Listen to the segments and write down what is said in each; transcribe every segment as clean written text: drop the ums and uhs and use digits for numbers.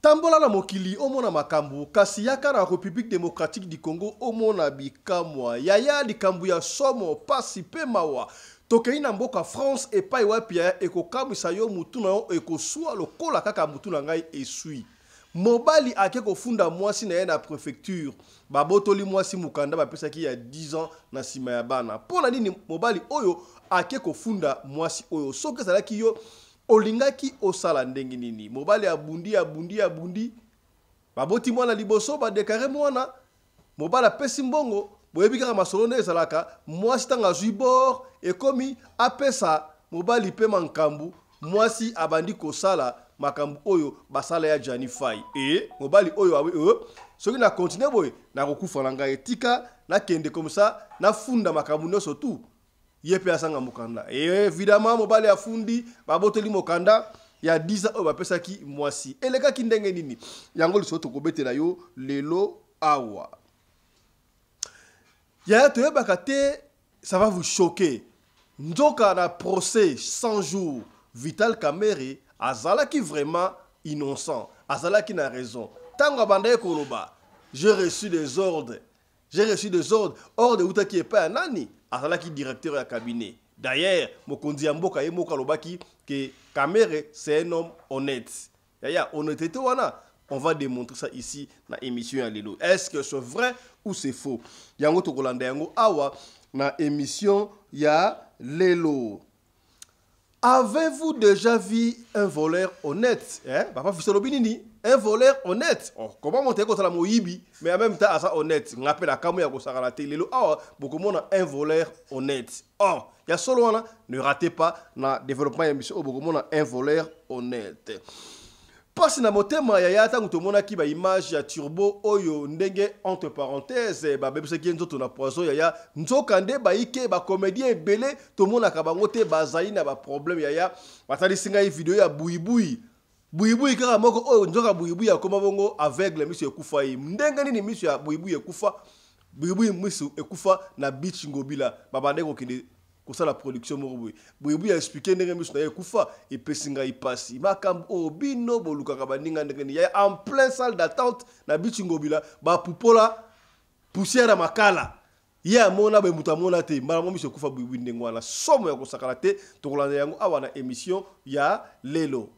Tambola na mokili omona makambu kasi yaka na République démocratique du Congo omona bikamwa yaya likambu ya somo pasi pe mawa tokei na mboka France epai wapi ya ekokamwisa yo mutu na yo ekosua lokola kaka mutu na ngai esui mobali ake kofunda mwasi na ye na préfecture babotoli mwasi mukanda bapesaki ya 10 ans na sima ya bana pona nini mobali oyo ake kofunda mwasi oyo soki ezalaki yo olingaki osala ndenge nini mobali abundi baboti mwana liboso badekare mwana mobali apesi mbongo boyebi kaka masolo nde ezalaka mwasi tanga azwi bor ekomi apesa mobali pe mankambu mwasi abandi kosala makambu oyo basala ya Jani Fai mobali oyo soki na continue boye na kokufa na ngai etika na kende comme ça na funda makambu nyonso tu yepe asanga mokanda évidemment mobali afundi baboteli mokanda ya 10 ans oyo bapesaki mwasi elekaki ndenge nini yango liso tokobetela yo lelo awa ya toyebaka te ça va vous choquer nzoka na procès 100 jours Vital Kamerhe azalaki vraiment innocent azalaki na raison tango bandaye koloba j'ai reçu des ordres ordre utaki epa nani azalaki directeur ya cabinet d'ailleurs mokonzi ya mboka ye moka lobaki que Kamerhe c'est un homme honnête yaya honnêteté wana on va démontrer ça ici na émission ya lelo est-ce que c'est vrai ou c'est faux yango tokolanda yango awa na émission ya lelo. Avez-vous déjà vu un voleur honnête? Papa Fissolobinini, un voleur honnête. Oh, comment monter contre la moyibi, mais en même temps, ça honnête. On appelle la caméra pour ça la télé. Ah, beaucoup de monde un voleur honnête. Oh, il y a solo ne ratez pas na développement émission. Beaucoup de monde un voleur honnête. Parce que na motema ya yata ngutomona ki ba image ya turbo oyo ndenge entre parenthèses ba bebse ki nzoto na poison ya nzokande ba ike ba comédien belé to mona ka bango te bazali na ba problème ya batali singa video ya buibui kaka moko oyo nzoka buibui ya koma bongo aveugle miso ekufa yi ndenge nini miso ya buibui ekufa buibui miso ekufa na beach ngobila babande ko kende la production moroboui buibu a expliqué ndenge miso na ekufa et pesinga ipasi makambo obino boluka kabaninga ndenge ya en plein salle d'attente na bichingobila ba pupola poussière makala ya mona be mutamona te mbala mo miso ekufa buibu ndenge wana somo ya kosakala te tokolanda yango awa na émission ya lelo.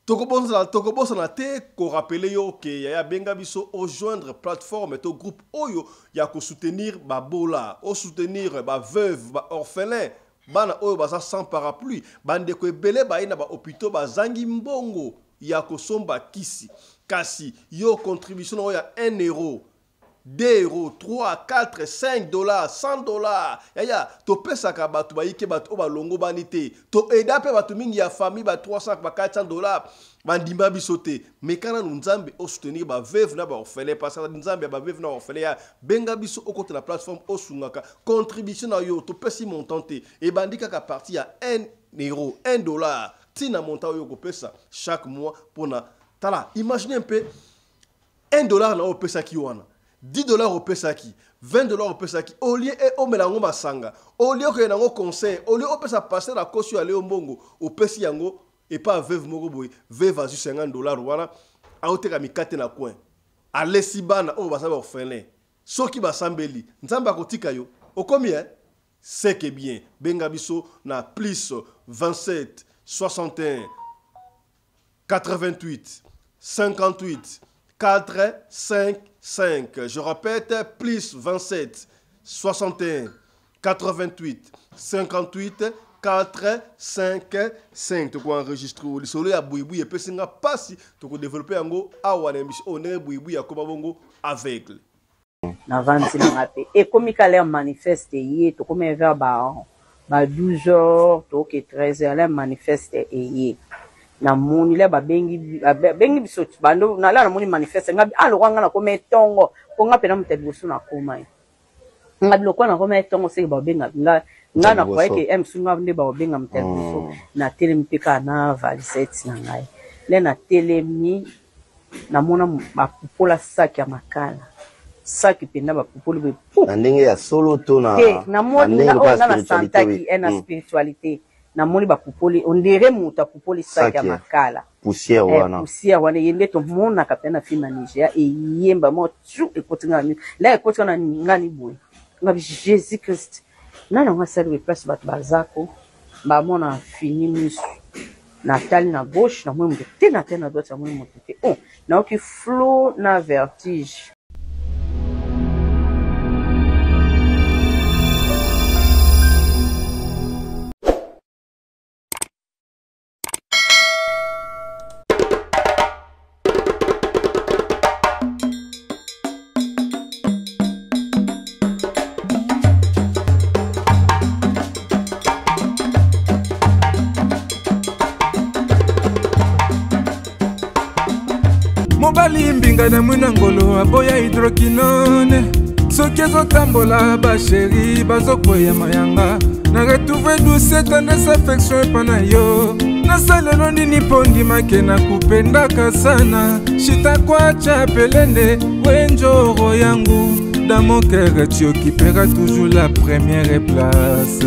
Tokobosa na te ko rappeler yo que ya benga biso rejoindre plateforme to groupe oyo ya ko soutenir ba bola, o soutenir ba veuve, ba orphelin, bana oyo ba sans parapluie, bande ko ebele ba ina ba hôpitaux ba zangi mbongo ya ko somba kisi. Kasi yo contribution oyo ya 1 euro. 2 euros, 3, 4, 5 dollars, 100 dollars. Yaya, to pesa ka batu ba ike batu ba longo banite. To eda pe batu mingi ya famille ba 300 ba 400 dollars. Bandimba bisote. Mais kana nzambe o soutenir ba veuve na ba orphelin parce que nzambe ba veuve na orphelin ya benga biso o côté la plateforme o sungaka. Contribution na yo to pesi montante et bandika ka parti ya 1 euro, 1 dollar. Tina montant yo ko pesa chaque mois pour na tala. Imaginez un peu 1 dollar na o pesa ki wana. 10 dollars au pesaki, 20 dollars au pesaki, au lieu et au melango masanga, au lieu que yango conseil, au lieu au pesa passer la caution aller au mbongo, au pesi yango et pas veuve moroboy, veuve à 50 dollars wana, a oteka mikate na coin. A lesibana o basaba orphelin. Soki basambeli, nzamba kotika yo, au combien? C'est que bien, benga biso na plus 27 61 88 58 4 5 5. Je répète, plus 27 61 88 58 4 5 5. Tu peux enregistrer au soleil à Bouibou et Pessinga Passi. Tu peux développer un go à Wanemis. On est Bouibou et à Kobabongo aveugle. Et comme il y a manifeste, tu comme un verbe à 12 heures, tu 13 heures, manifeste et na moni le bengi biso bando na la moni manifeste ngabi alokanga na koma etongo ko ngape na mutelibusu na koma ngabi lokwa na koma etongo se ba benga nga na kwa ke emsunga nde ba benga mutelibusu na telempika na valisette na ngai le na telemi na mona ba pupola saki ya makala saki penda ba pupola be na ndenge ya solo to na na mona na spiritualité na spiritualité na moni ba pupoli on dirait muta pupoli sac ya makala poussière wana yende to mona kapena fina Nigeria e yemba mo tu e kotinga ni la e kotinga ni ngani boy ngabi Jésus Christ nana nga saluer place bat bazako ba mona fini misu na tali na gauche na mwemu te na droite na mwemu te oh na oki flow na vertige. Mobali mbinga na mwina ngolo aboya hydroquinone soki ezotambola basheri bazokoya mayanga na retrouve douce tendresse affection epa na yo nasalelo nini mpo ndimake na kupendaka sana shitakwacha pelende wenjoro yangu dans mon cœur tu occuperas toujours la première place.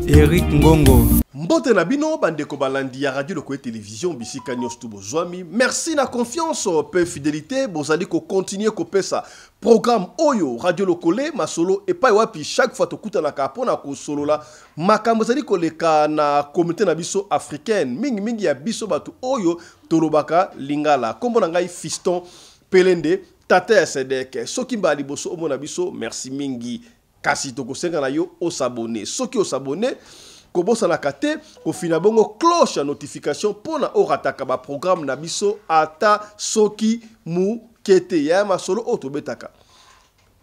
Eric Ngongo. Mbote na bino bandeko balandi ya radio Lokoye télévision bisika nyos tu bozwami. Merci na confiance pe fidélité bozali ko continuer ko pesa programme oyo radio Lokoye masolo et pas wapi chaque fois to kuta na kapona ko solo la makambo zali ko leka na communauté na biso africaine mingi ya biso batu oyo tolobaka lingala kombo na ngai Fiston Pelende tata ya Sedek soki mbali boso omona biso merci mingi kasi to ko senga na yo o s'abonner soki o s'abonner kobosa la kate ko fina bongo cloche à notification pona orataka ba programme na biso ata soki mu kete ya masolo otobetaka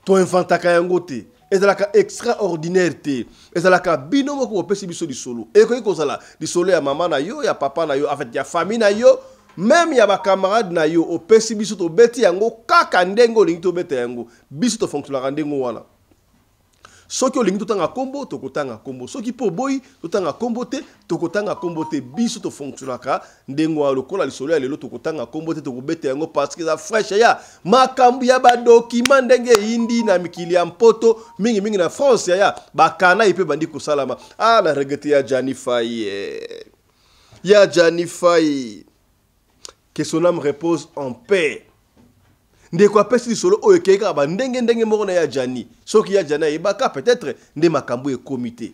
to inventaka yango te ezalaka extraordinaire te ezalaka bino moko opesi biso di solo ekoki kozala di solo ya mama na yo ya papa na yo en fait ya famille na yo même ya ba camarade na yo opesi biso to beti yango kaka ndengo lingi to beta yango biso to fonctionner ndengo wana. Soki olingi totanga kombo tokotanga kombo soki po boy totanga kombo te tokotanga kombo te biso to fonctionnaka ndengo lokola lisolo ya lelo tokotanga kombo te tokobeta yango parce que ça fraîche ya makambu ya ba document ndenge indi na mikili ya mpoto mingi na France ya bakana ipe bandi ko salama ah la regretter ya Janifai que son âme repose en paix. Ndeko apesi solo oyo keka ba ndenge moko na ya Jani soki ya Jani ebaka peut-être nde makambo e comité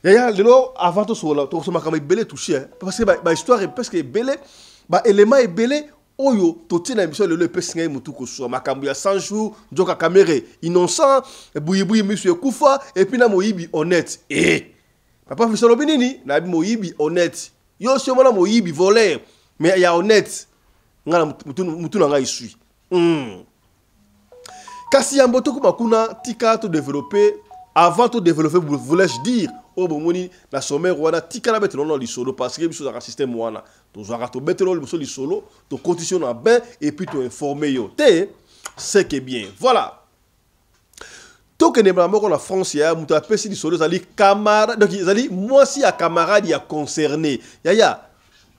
ya lelo avant to solo to so makambo ebele touché parce que ba histoire est presque ebele ba élément ebele oyo to tina biso lelo epesi ngai mutu ko so makambo ya 100 jours njoka caméré innocent buyi monsieur kufa et puis na moyibi honnête papa fisolo binini na moyibi honnête yo si mona moyibi voleur mais ya honnête ngana mutu na ngai sui kasi ya mboto ko makuna tika to développer avant to développer voulais-je dire o bomoni na sommaire wana tika na betelo no lisolo parce que biso za système wana to zara to betelo biso lisolo to condition na ben et puis to informer yo te c'est que bien voilà to que ne moko na France ya mutu apesi lisolo zali camarade donc zali moi si ya camarade ya concerné ya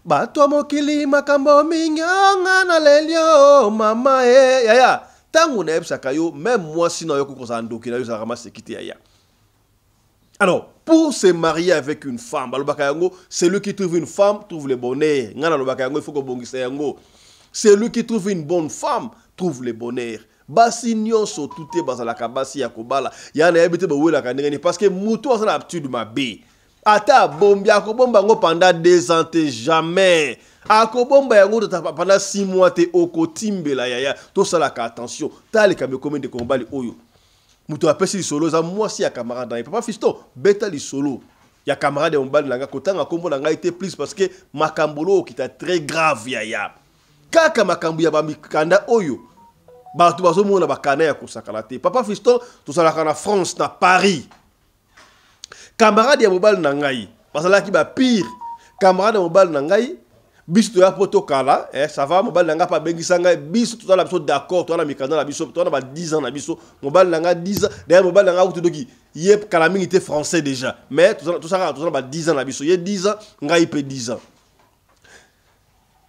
ba to mokili makambo minyanga na lelio mama ya tangu na ebsaka yo même moi sinon yo ko zandoki na yo za ramasser quitter ya. Alors pour se marier avec une femme balobaka yango celui qui trouve une femme trouve le bonheur ngana lobaka yango il faut ko bongisa yango celui qui trouve une bonne femme trouve le bonheur basi nyonso tuté bazalaka basi ya kobala ya na yebite ba wela ka ndenge parce que muto asala habitude mabe ata bombi akobomba ngo pendant 2 ans te jamais akobomba yango pendant 6 mois te okotimbela yaya to salaka attention tali kambe combien de combali oyo muto apesi li solo za moi si ya camarade na papa Fiston beta li solo ya camarade ya mbali nanga kotanga kombo na ngai te plus parce que makambolo kita très grave yaya kaka makambu ya bamikanda oyo batu bazo mona bakana ya kosakala te papa Fiston to salaka na France na Paris. Camarade ya mobile na ngai basalaki ba pire camarade ya mobile na ngai biso ya poto kala ça va mobile na nga pa bengisa ngai biso to la biso d'accord to na mikanda na biso to na ba 10 ans na biso mobile na nga 10 ans d'ailleurs mobile na nga to doki yep kala mingi te français déjà mais tout ça na ba 10 ans na biso ye 10 ans ngai pe 10 ans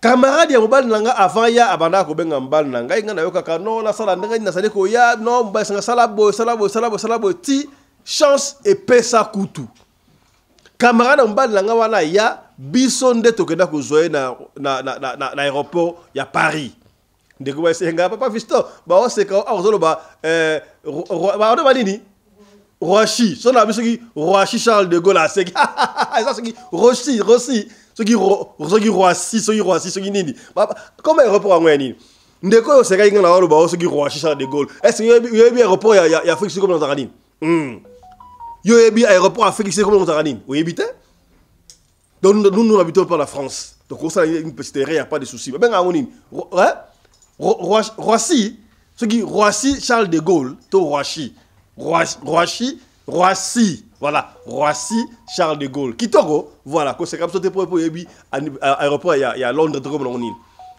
camarade ya mobile na nga avant ya abanda ko benga mobile na ngai nga na yoka ka non na sala ndenge na sala ko ya non mobile sala boy ti chance et pesa kutu camarade mobali nanga wana ya biso nde tokenda kozwa na aéroport ya Paris ndeko ba senga papa Fiston ba oseka azolo ba ba nini Roachi son na biso ki Roachi Charles de Gaulle aseki ça c'est qui Roachi ce qui Roachi ce qui nini comme aéroport ngwa nini ndeko yo seka inga na walo ba ce qui Roachi Charles de Gaulle est-ce que yo bi aéroport ya Afrique comme dans Zanine yo bi aéroport Afrique comme dans Zanine vous habitez donc nous n'habitons pas la France donc ça une petite erreur, il y a pas de souci ben ngoni Roachi ce qui Roachi Charles de Gaulle to Roachi Roissy, voilà, Roissy, Charles de Gaulle. Kitoko, voilà, c'est comme ça pour aéroport il y a Londres comme on dit.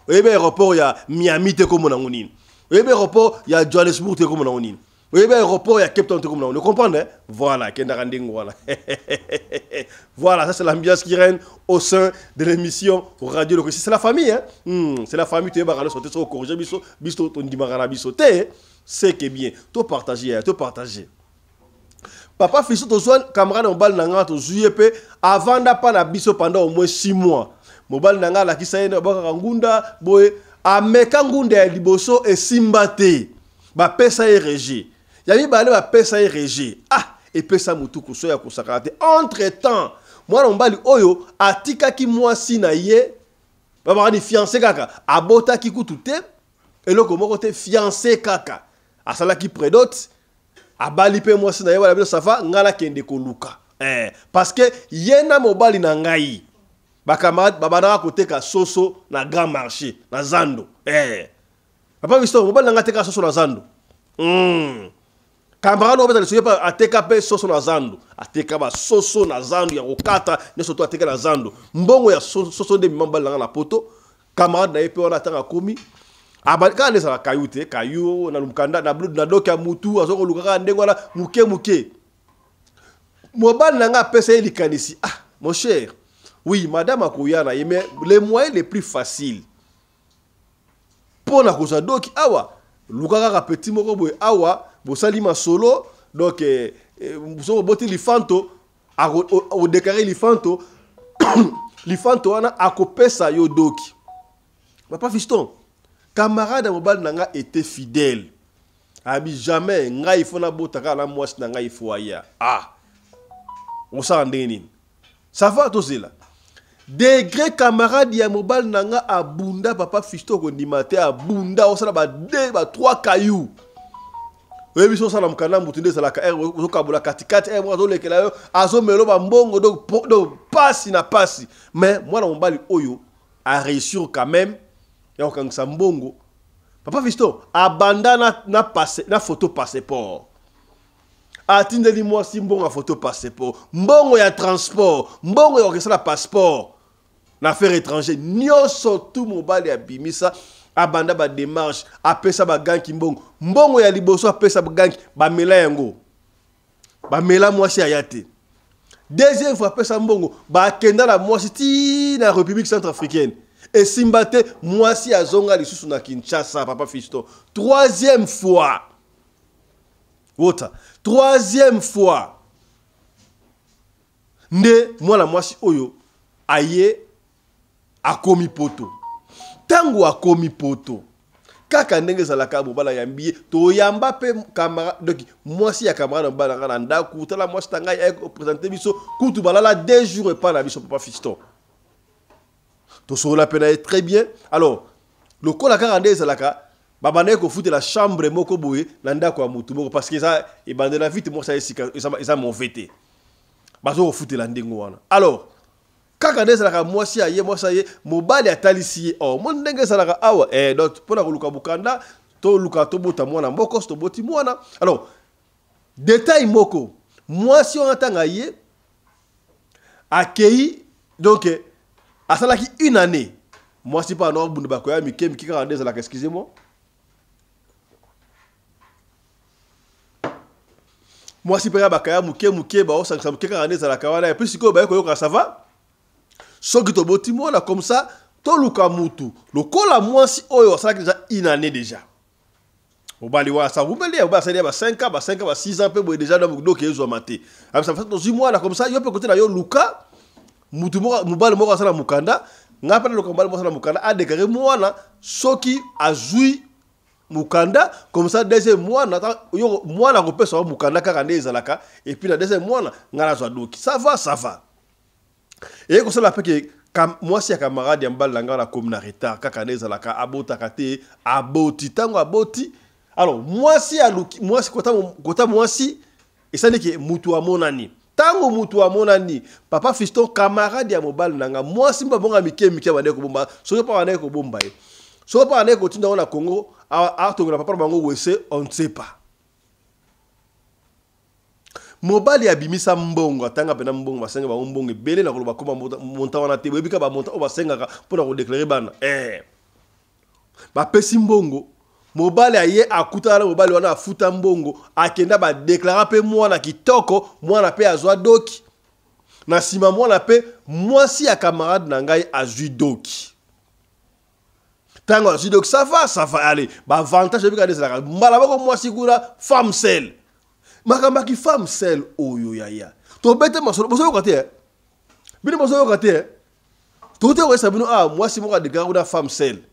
Il y a aéroport il y a Miami comme on dit. Il y a aéroport il y a Johannesburg comme on dit. Il y a aéroport il y a Cape Town comme on dit. Vous comprenez? Voilà, voilà. Voilà, ça c'est l'ambiance qui règne au sein de l'émission Radio Loco. C'est la famille hein. C'est la famille tu es barré sauter sur corriger biso ton dimara biso c'est que bien, tout partager. Papa Fiston tozoa camarade mobali nanga tozuye pe avant da pa na biso pendant au moins 6 mois. Mobali nanga la kisaye baka ngunda boye ameka ngunda ya liboso e simbate. Ba pesa e régie. Yami bale ba pesa e régie. Ah, et pesa mutu kuso ya kusakate. Entre-temps, moi mobali oyo atika ki mwasi na ye ba ni fiancé kaka. Abota ki kutute eloko moko te fiancé kaka. Asala ki prédote abali pe moi sina yeba la safa ngala kende ko luka parce que yena mobali na ngai ba camarade babana côté ka soso na grand marché na Zando papa Fiston mobali na ngate ka soso na Zando camarade obeta le soyepa ateka pe soso na Zando ateka ba soso na Zando ya kokata ne soto ateka na Zando mbongo ya soso de mobali na poto camarade na yepe wana tanga komi abaka ne sala kayute kayu na lumkanda na blood na doka mutu azoko lukaka ndengwana muke mobali nanga pesa likanisi mon cher oui madame akoyana yeme les moyens les plus faciles pour na kosa doki awa lukaka petit moko boy awa bosali masolo donc so boti lifanto au déclarer lifanto lifanto wana akopesa yo doki papa Fiston camarade mobile nanga était fidèle. Abi jamais nga il faut na botaka la mwasi nanga il faut aya. On s'en ndeni. Ça va tout cela. Degré camarade ya mobile nanga abunda papa Fiston ko ndimate abunda on sala ba 2 ba 3 cailloux. Oui biso sala mukana mutunde sala ka zo kabula katikati moi zo lekela yo azo melo ba mbongo donc passe na passe. Mais moi na mobile oyo a réussi quand même. Ya okangisa mbongo papa Fiston abandana na photo passeport atindeli mwasi mbongo photo passeport mbongo ya transport mbongo ya okesala passeport na affaire étranger nyonso tout mobali ya bimisa abanda ba démarche apesa ba ganki mbongo ya liboso apesa ba ganki ba mela yango ba mela mwasi ayate deuxième fois apesa mbongo ba kenda la mwasi ti na République centrafricaine. Et Simbate, moi si à Zonga les sous na Kinshasa, papa Fiston. Troisième fois. Troisième fois. Ne, moi la moi si oyo, aye, a komi poto. Tango a komi poto. Kaka ndenge zalaka bobala yambiye, to yamba pe camarade, donc moi si ya camarade mbala nanda kutala moi stanga ya présenter biso, kutu balala 2 jours et pas na biso papa Fiston. Tout ça la peine très bien. Alors, le col à 42 zalaka, babane ko foute la chambre moko boye, nanda ko mutu moko parce que ça et bande la vite moi ça ils m'ont fêté. Bazo foute la ndengo wana. Alors, kaka zalaka moi si aye moi ça y est, mobali atalisi oh mon ndenge zalaka awa donc pour la luka bukanda to luka to bota mwana moko to boti mwana. Alors, détail moko. Moi si on attend aye accueilli donc à ça là qui une année moi si pas non bundu bakoya miki 42 là excusez-moi moi si pas bakaya muke ba o 42 là kawana et puis si ko ba ko ça va so ki to boti moi là comme ça to luka mutu le kola moi si oyo ça là déjà une année déjà Mobali wa ça vous belé ba ça ba 5 ans, ba 5 ans, ba 6 ans peu déjà donc ezo maté. Ça fait 2 mois là comme ça, yo peut côté na yo Luka mutu mobali moko asala mukanda, ngapa na mobali moko asala mukanda a déclaré moi na soki azui mukanda comme ça deuxième mois na yo moi na kopesa mukanda kaka ndezalaka et puis la deuxième mois na ngala zwa doki. Ça va. Et comme ça la fait que moi si camarade yambal langa la comme na retard kaka ndezalaka abota kate aboti tango aboti. Alors moi si kota moi si et ça n'est que mutu amonani. Tango mutu amonani papa fiston camarade ya mobile nanga moi si mbonga mike bande ko bomba so pas bande ko bomba e. So pas bande ko tinda na Congo a to na papa bango wese on ne sait pas. Mobile ya bimisa mbongo tanga pena mbongo basenga ba mbongo belé na ko ba koma monta wana te bebika ba monta o basenga ka pour ko déclarer bana ba pesi mbongo mobile aye akuta na mobile wana afuta mbongo akenda ba déclarer pe mwana kitoko mwana pe azwa doki na sima mwana pe mwasi ya camarade na ngai azwi doki tango azwi doki ça va aller ba avantage bika desala mbala bako mwasi kula femme seule makamba ki femme seule oyo yaya to bete masolo boso yokote bino boso yokote to te wesa bino mwasi moko déclarer una femme seule.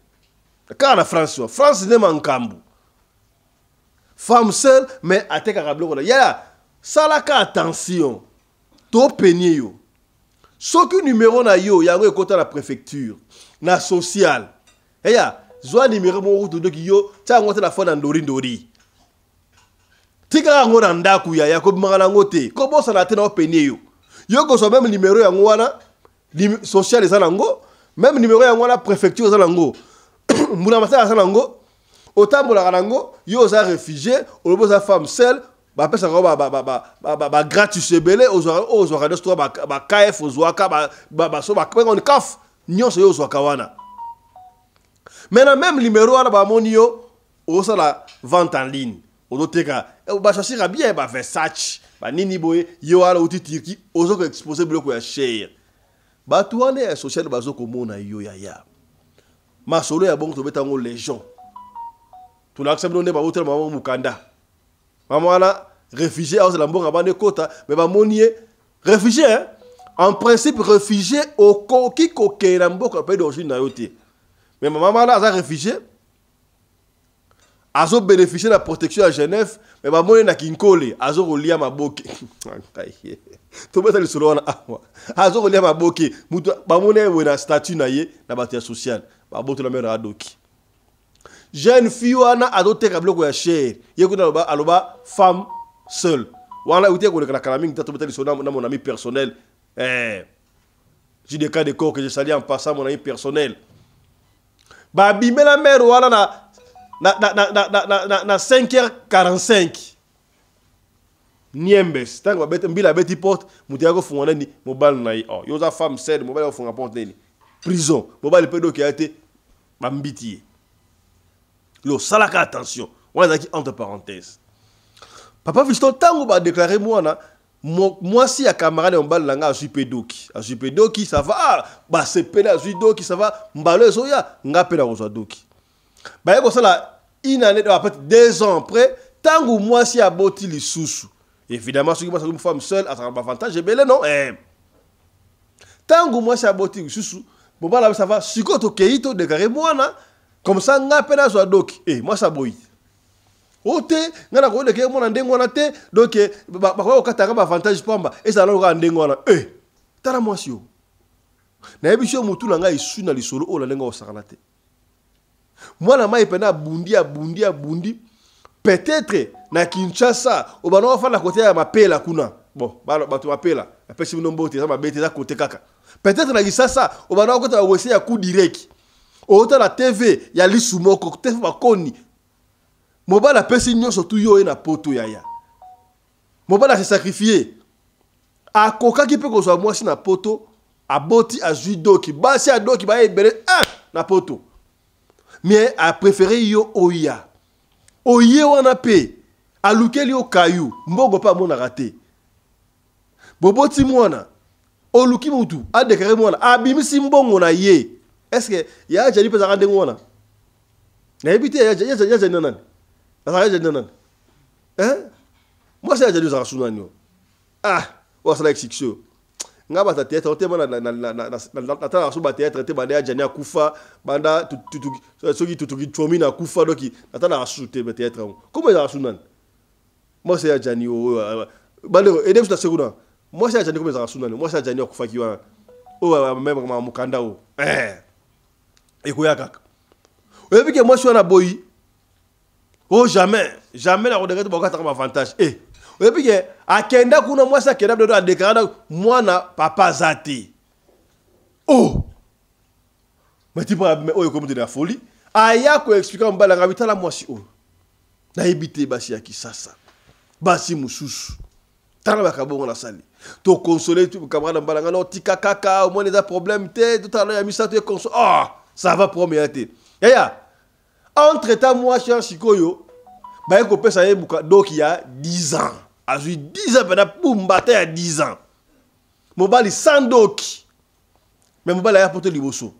Car la France n'est pas un cambu. Femme seule, mais à te carablo. Ya, ça la attention. To peigné yo. Ce que numéro na yo, ya ngo côté la préfecture, na social. Ya, zo numéro mo route de yo, ta ngote la fona ndori. Tika ngo na ndaku ya ko mangala ngote. Ko bo ça na te na peigné yo. Yo ko so même numéro ya ngwana social ezala ngo, même numéro ya ngwana préfecture ezala ngo. Mouna masa asala ngo otambola kanango yo za réfugié olobo za femme seule ba pesa ko ba gratuit belé aux radio ba KF ozwaka ba so ba on kaf nyonso yo ozwaka wana. Maintenant même numéro wana ba moni yo osala vente en ligne odoteka ba choisir bien ba Versace ba nini boye yo ala utitiki ozoko exposer bloco ya cher ba tuane social bazoko mona yo ya ma solo ya bongo to betango légion to la accepte ne ba hotel maman mukanda maman la réfugié à la bonga bande kota mais ba monier réfugié hein? En principe réfugié au koki kokera mboka pays d'origine na yote mais maman la za réfugié azo bénéficier de la protection à Genève mais ba monier na kinkole azo rolia maboke to beta le solo na azo rolia maboke mutu ba monier we na statut na ye na batia social ba boto la mera doki jeune fille wana adote ka bloko ya cher yekuna aloba femme seule wana utie ko le kalaming tato beta le solo na mon ami personnel j'ai des cas de corps que je salue en passant mon ami personnel ba bimela mère wana na 5h45 niembes tango beta mbila beti porte mutia ko fungana ni mobile na yo za femme seule mobile ko funga porte ni prison mobile pedo qui a été bambitié lo salaka attention on a dit entre parenthèses papa fiston tango ba déclarer moi si ya camarade mobile langa a pedoki ça va ba c'est pena doki ça va mbalo soya nga pena ko doki ba yeko sala une année après 2 ans après tango moi si a boti li susu évidemment ce qui passe une femme seule a un avantage belé non tango moi si a boti li susu bon là ça va si tu keito déclarer moi comme ça nga pena zo doki moi ça boy ote ngana ko de ke mo na ndengo na te donc ba ko kataka ba avantage pamba et ça na ndengo na tala moi sio na ebisho mutu na nga isu na lisolo o la ndengo o sakala te moi na mai pena bundi peut-être na Kinshasa o bana fa na côté ya mapela kuna bon ba tu mapela apesi mnombo te za mabete za côté kaka peut-être na Kinshasa o bana ko ta wese ya coup direct o ta la TV ya lisumoko te fa koni mobala pesi nyonso tu yo na poto yaya mobala se sacrifier a koka ki pe ko so moi si na poto aboti a judoki basi a doki ba ebere na poto mais a préféré yo oya oye wana pe alukeli o kayu mbogo pa mona raté boboti mwana oluki mutu a déclarer mwana abimisi mbongo na ye est-ce que ya jali pesa rande mwana na ebité ya nana azala jani nan moi c'est jani za sunani ah wa sala exception ngaba ta théâtre te mana na ta so ba théâtre te banda jani akufa banda soki tutuki chomi na kufa doki na ta na su te théâtre comment za sunani moi c'est jani banda edem ta segunda moi c'est jani comment za sunani moi c'est jani akufa kiwa même ma mukanda ekoya kaka oyebi ke moi je suis na boyi oh jamais la regarde ba ka ta avantage oyebi ke akenda kuna moi ça kenda do adekara mwana papa zati oh mais tu pas oyo comme de la folie aya ko expliquer mbala ngabitala moi si na ibite basi ya kisasa basi mususu tala bakabongo na sali to consoler tu camarade mbala ngano tika kaka au moins des problèmes te tout à l'heure ya misa tu console ça va prometer yaya entre temps moi cher sikoyo ba ko pesa ye buka donc il y a 10 ans azui 10 ans pendant pour mbattre à 10 ans mobali sans doki mais mobali a porté liboso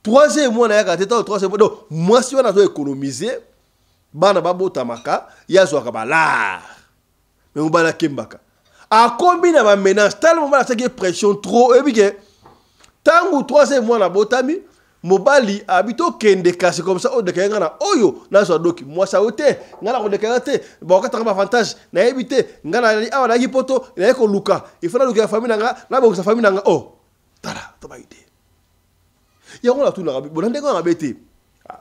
troisième mois na ya kateta troisième mois donc moi si on a économiser bana babota maka ya zo ka bala mais mobali kembaka a combien ba menace tellement mobali a pression trop et puis que tangu troisième mois na botami mobali habito kende kasi comme ça o de kenga na oyo na so doki moi ça ote ngala ko de kenga te ba ka tanga avantage na ebite ngala awa na hipoto na ko luka il faut na luka famille nga na ba sa famille nga tala to ba ide ya ngala tu na bo ndenge nga bete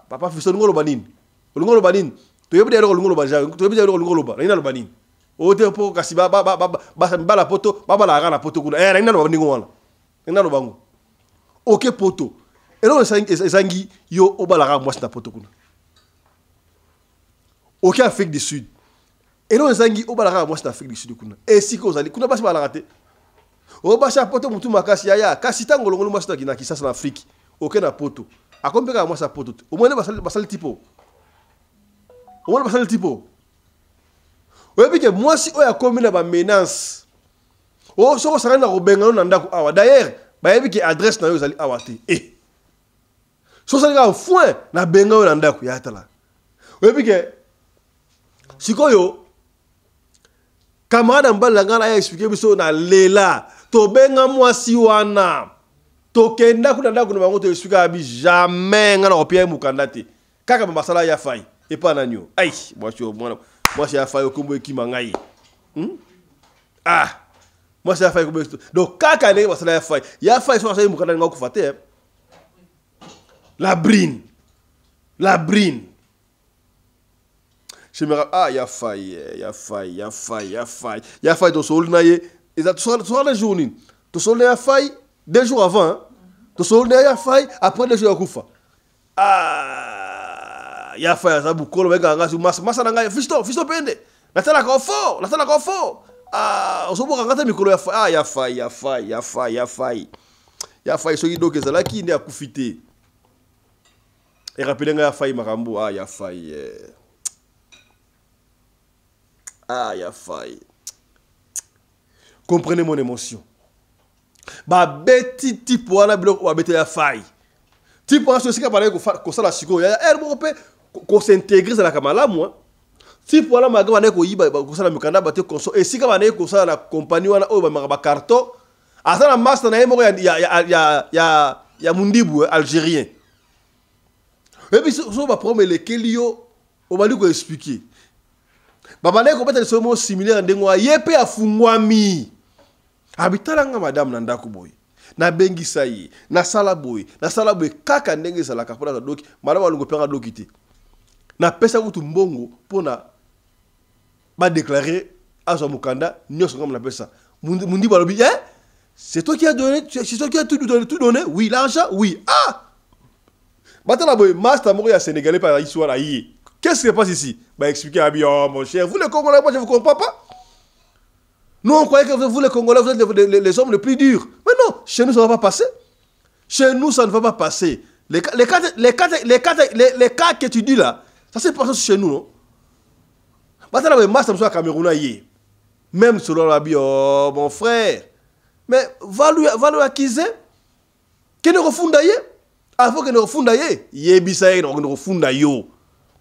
papa fiso ngolo banini to yebi de ngolo banja to yebi de ngolo ba ina lo banini o te po kasi ba la poto ba la ga na poto kuna ina lo baningo wala ina lo bango ok poto et là ezangi yo obalaka moi na poto kuna ok Afrique du Sud et là ezangi obalaka moi na Afrique du Sud kuna et si ko zali kuna basi balaka te o basha poto mutu makasi ya kasi tango ngolo moi na kisasa na Afrique ok na poto akompeka moi sa poto au moins basali tipo oyebi ke moi si oya komi na ba menace o soko sanga na robengano na ndako awa d'ailleurs bayebi ke adresse na yo zali awa te so ça nga foin na benga na ndako ya tala oyebi ke sikoyo camarade mbala ngana ya expliquer biso na lela to benga mwasi wana to kenda kuna ndako na bango to expliquer abi jamais ngana opia mukanda te kaka masala ya fai et pas nanyo ai moi c'est ya fai okombo ekima ngai moi c'est ya fai okombo donc kaka ne masala ya fai so ça mukanda ngako fate la brine. Je me rappelle, il y a faille. Tu soldes la journée. Tu soldes la faille 2 jours avant. Tu soldes la faille après 2 jours à Koufa. Il y a faille. Ça beaucoup le mec a engagé. Massa n'engage. Fisto pende. La tête encore fort. On se voit quand micro il y a faille. Ce qui donc est là qui n'est à Koufité. Et rappelez nga faille makambo ya faille ya faille. Comprenez mon émotion. Ba beti type wana bloc wa beti ya faille. Type wana so sika parler ko sala siko ya europé ko s'intégrer dans la kamala moi. Type wana magama ne ko yiba ko sala mikanda ba te konso et sika wana ko sala la compagnie wana o ba carton. Asa na master na yemo ya mundibu algérien. Et puis, on va prendre les kelio, on va lui expliquer. Babane ko beta somo similaire ndengwa yepe afungwami. Abitalanga madame nandako boy. Na bengi sayi, na sala boy kaka ndenge sala kapona doki, madame alungo penga dokite. Na pesa kutu mbongo pona ba déclarer azo mukanda nyoso ngam na pesa. Mundi balobi c'est toi qui as donné, c'est toi qui as tout donné. Oui, l'argent, oui. Maintenant, le master Moria sénégalais par l'histoire. Qu'est-ce qui se passe ici? Bah, expliquez à bien, mon cher. Vous les Congolais, moi je ne vous comprends pas. Nous, on croyait que vous les Congolais, vous êtes les hommes les plus durs. Mais non, chez nous, ça ne va pas passer. Chez nous, ça ne va pas passer. Les cas que tu dis là, ça s'est passé chez nous, non? Maintenant, le master Moria Camerounais, même selon la bio, mon frère. Mais va lui acquiser. Qu'il ne refonde. Avant que ne refonde, yebisa ne refonde yo.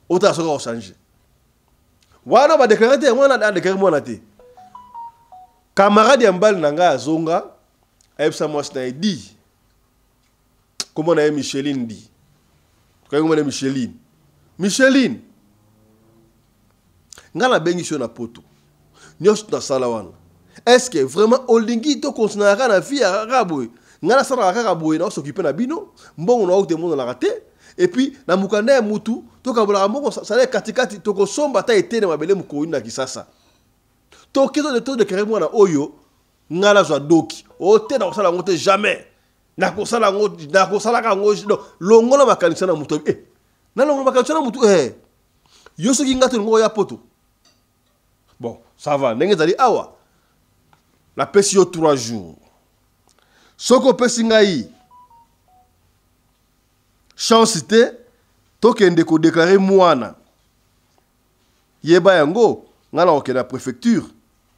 Autant ça va changer. Wana ba déclarer te mwana da déclarer mwana te. Camarade ya mbali nanga azonga ayebisa mwasi na di. Comment on a Micheline dit? Comment on a Micheline? Micheline. Ngala bengi sur na poto. Nyos na sala wana. Est-ce que vraiment olingi to continuera na vie araboy? Ngala sala araboy na s'occuper na bino, mbongo na okte monde la raté et puis na mukanda mutu to kabula mbongo sala katikati to ko somba ta etene mabele mukoyi na kisasa. To kizo de carrément na oyo ngala zwa doki. O te na sala ngote jamais. Nakosala ka ngoji no longola makanisa na mutu na longola makanisa na mutu yoso kingato ngo ya poto. Bon, ça va. Ndenge zali awa. La pesi yo 3 jours. Soko pesi ngai. Chance te tokende ko déclarer mwana. Yeba yango ngala okena préfecture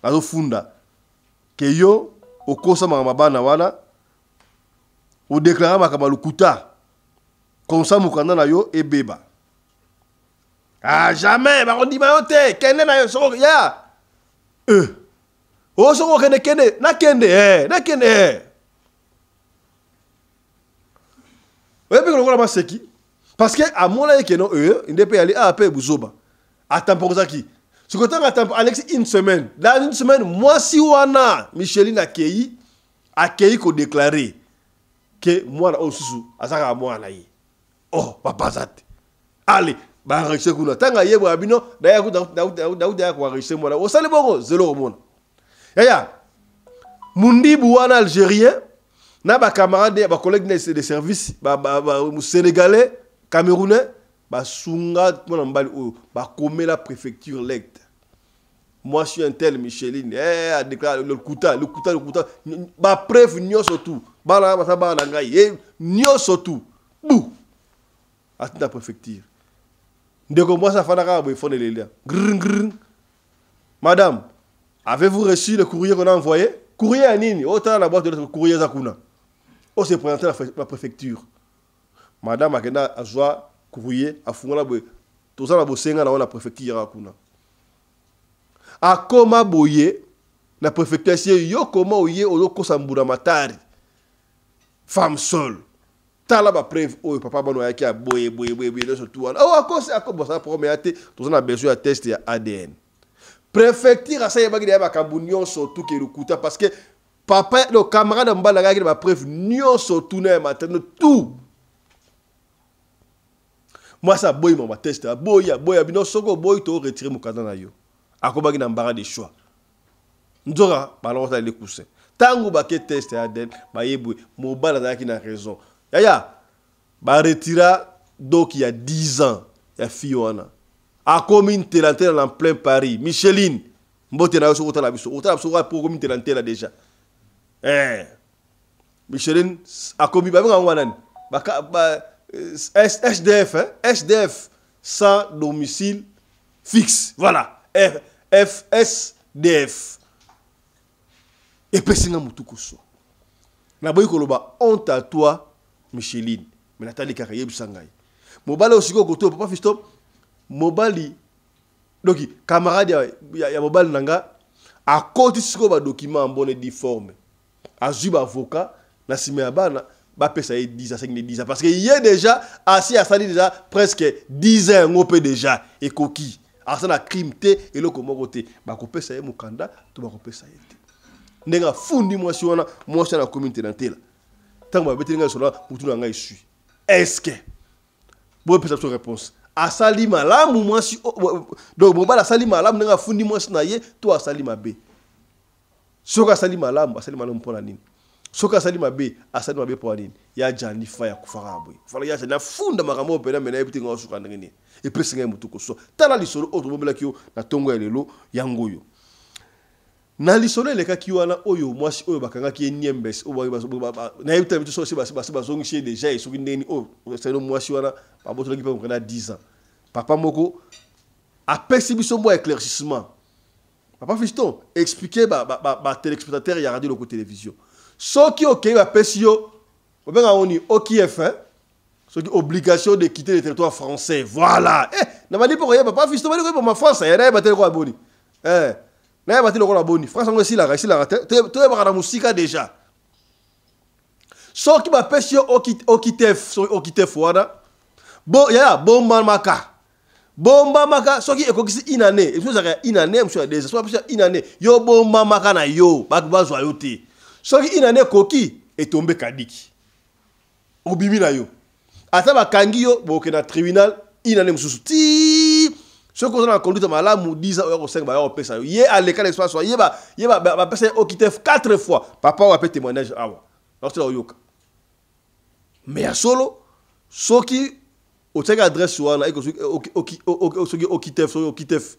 azo funda ke yo okosa mabana wana o déclarer makama lukuta. Comme ça mukanda na yo ebeba. Ah, jamais, bah on dit mayote, kende na yo ya. O soko kende na kende. Ouais, puis on va seki. Parce que à mon avis que non il ne peut aller à paix buzoba. Attends pour ça qui. Ce que t'as attends Alex une semaine. Dans une semaine, moi si wana Micheline accueilli ko déclarer que moi na osusu azaka moi na yi. Oh, papa zate. Allez. Ba enregistrer kuna tanga yebo abino daya ku Daoud ya ku enregistrer mona o sale bongo zelo mona ya mundibu wana algérien na ba camarade ba collègue de service ba sénégalais camerounais ba sunga mona mbali o ba komela préfecture lecte. Moi je suis un tel Micheline a déclaré le kuta ba preuve nyoso tout ba la ba na ngai nyoso tout bou à la préfecture. Madame, avez-vous reçu le courrier qu'on a envoyé? Courrier à Nini, autant la boîte de courrier Zakuna. On s'est présenté à la préfecture. Madame a gagné à joie courrier à Fungala Boye. Tout ça, la préfecture Zakuna. A Koma Boye, la préfecture, c'est yo Koma Oye, Oloko Sambura Matari. Femme seule. Tala ba preuve o papa bano yaki a boye surtout oh à cause ça premier até tout ça a besoin de test ya ADN préfecture asa yeba gida ba kambunyo surtout ke lukuta parce que papa le camarade mbala gaki ba preuve nyo surtout na matin tout moi ça boye mon test boya bino soko boy to retirer mukanda na yo akoba gina mbara de choix ndora balance les coussins tango ba ke test ya ADN ba yebwe mo bala yaki na raison. Yaya, ba retira donc il y a 10 ans, il y a Fiona. A commune Telantela en plein Paris. Micheline, mbote na yo so otala biso. Otala biso pour commune Telantela déjà. Micheline a commis ba ngwana ba SDF SDF sans domicile fixe. Voilà. FSDF. Et pesinga mutuko so. Na boy koloba honte à toi. Micheline, mais Nathalie Karayebu Sangai. Mobali aussi ko koto papa fisto. Mobali donc camarade ya mobali nanga a côté siko ba document en bonne et due forme. Azuba avocat na simé bana ba pesa 10 à 5 parce que il est déjà assis à salir déjà presque 10 ans on peut déjà et coquille. Alors ça na crime té et le comment côté ba ko pesa ye mukanda to ba ko pesa ye. Ndenga fundi moi si on a moi na communauté d'antela. Tant que je suis là, je suis. Est-ce que vous pouvez faire réponse? A sali malam ou moi si donc bon la sali malam n'a fundi moi si naie toi sali mabe. Soka sali malam pour la nini. Soka sali mabe a sali mabe pour la nini. Ya jani faya kufara boy. Fala ya na funda makambo pena mena ebiti ngo suka ngini. E pesa ngai mutuko so. Tala lisolo auto mobile kio na tongo elelo yangoyo. Na lisolo le kaki wana oyo mwasi oyo bakanga ki niembes o na yebita bitu so se zongi déjà et so ndeni o c'est no mwasi wana pa boto ki pa na 10 ans papa moko a pesi biso mo éclaircissement papa fiston expliquer ba téléspectateur ya radio loko télévision so ki OK ba pesi yo obenga oni OKF so ki obligation de quitter le territoire français voilà na mali pour yeba pas fisto mali ko ma France ya na batel ko aboni na batel ko aboni France ngo sila te ba kana musika déjà so ki ba pesio okitef wana bo ya bomba maka so ki ekokisi inane e so za inane mso déjà so pesio inane yo bomba maka na yo ba bazwa yo te so ki inane koki etombe kadiki obimi na yo ata bakangi yo boke na tribunal inane msusu ti ce qu'on a conduit malamu 10 ans 5 ba yo pesa yo ye aleka l'espace ye ba pesa okitef 4 fois papa wa peut témoignage awa donc c'est oyoka mais à solo soki oteka adresse wana eko soki okitef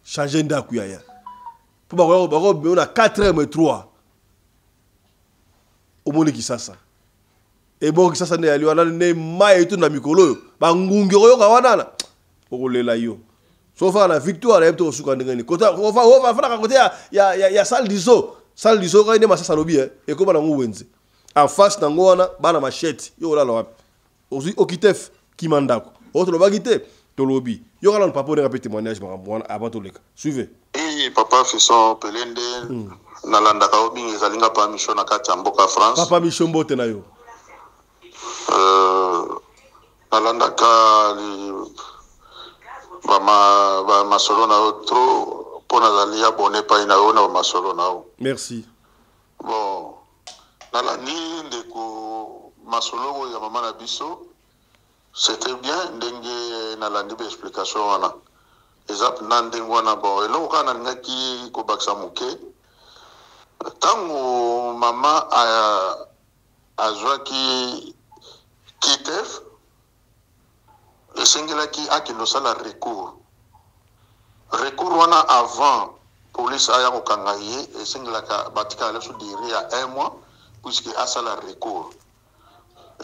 changer ndaku ya pour ba na 4m3 omoni kisasa et bon kisasa ne ali wana ne mai to na mikolo ba ngungi yo ka wana na okolela yo so fa na victoire ya to suka ndengani kota fa fa na côté ya salle d'iso ka ine masasa lobi e ko bana nguwenze en face na ngona bana machette yo la wapi ozi okitef kimandako autre lobagite to lobi yo kala papa ne répéter témoignage mwana avant to leka suivez papa Fisson Pelende na landa ka obi ezalinga pa mission na kati ya mboka France papa mission mbote na yo nalanda ka ba masolo na otro pona zali abonné pa ina ona masolo na o merci bon nalandi ndeko masolo ya mama na biso c'était bien ndenge nalandi ba explication wana ezap nande ngwana bon elo kana ngaki ko baksa muke tango mama azwaki kitef esengilaki akilosala recours wana avant police aya kokanga ye esengilaka batika aleso diri ya 1 mois puisque asala recours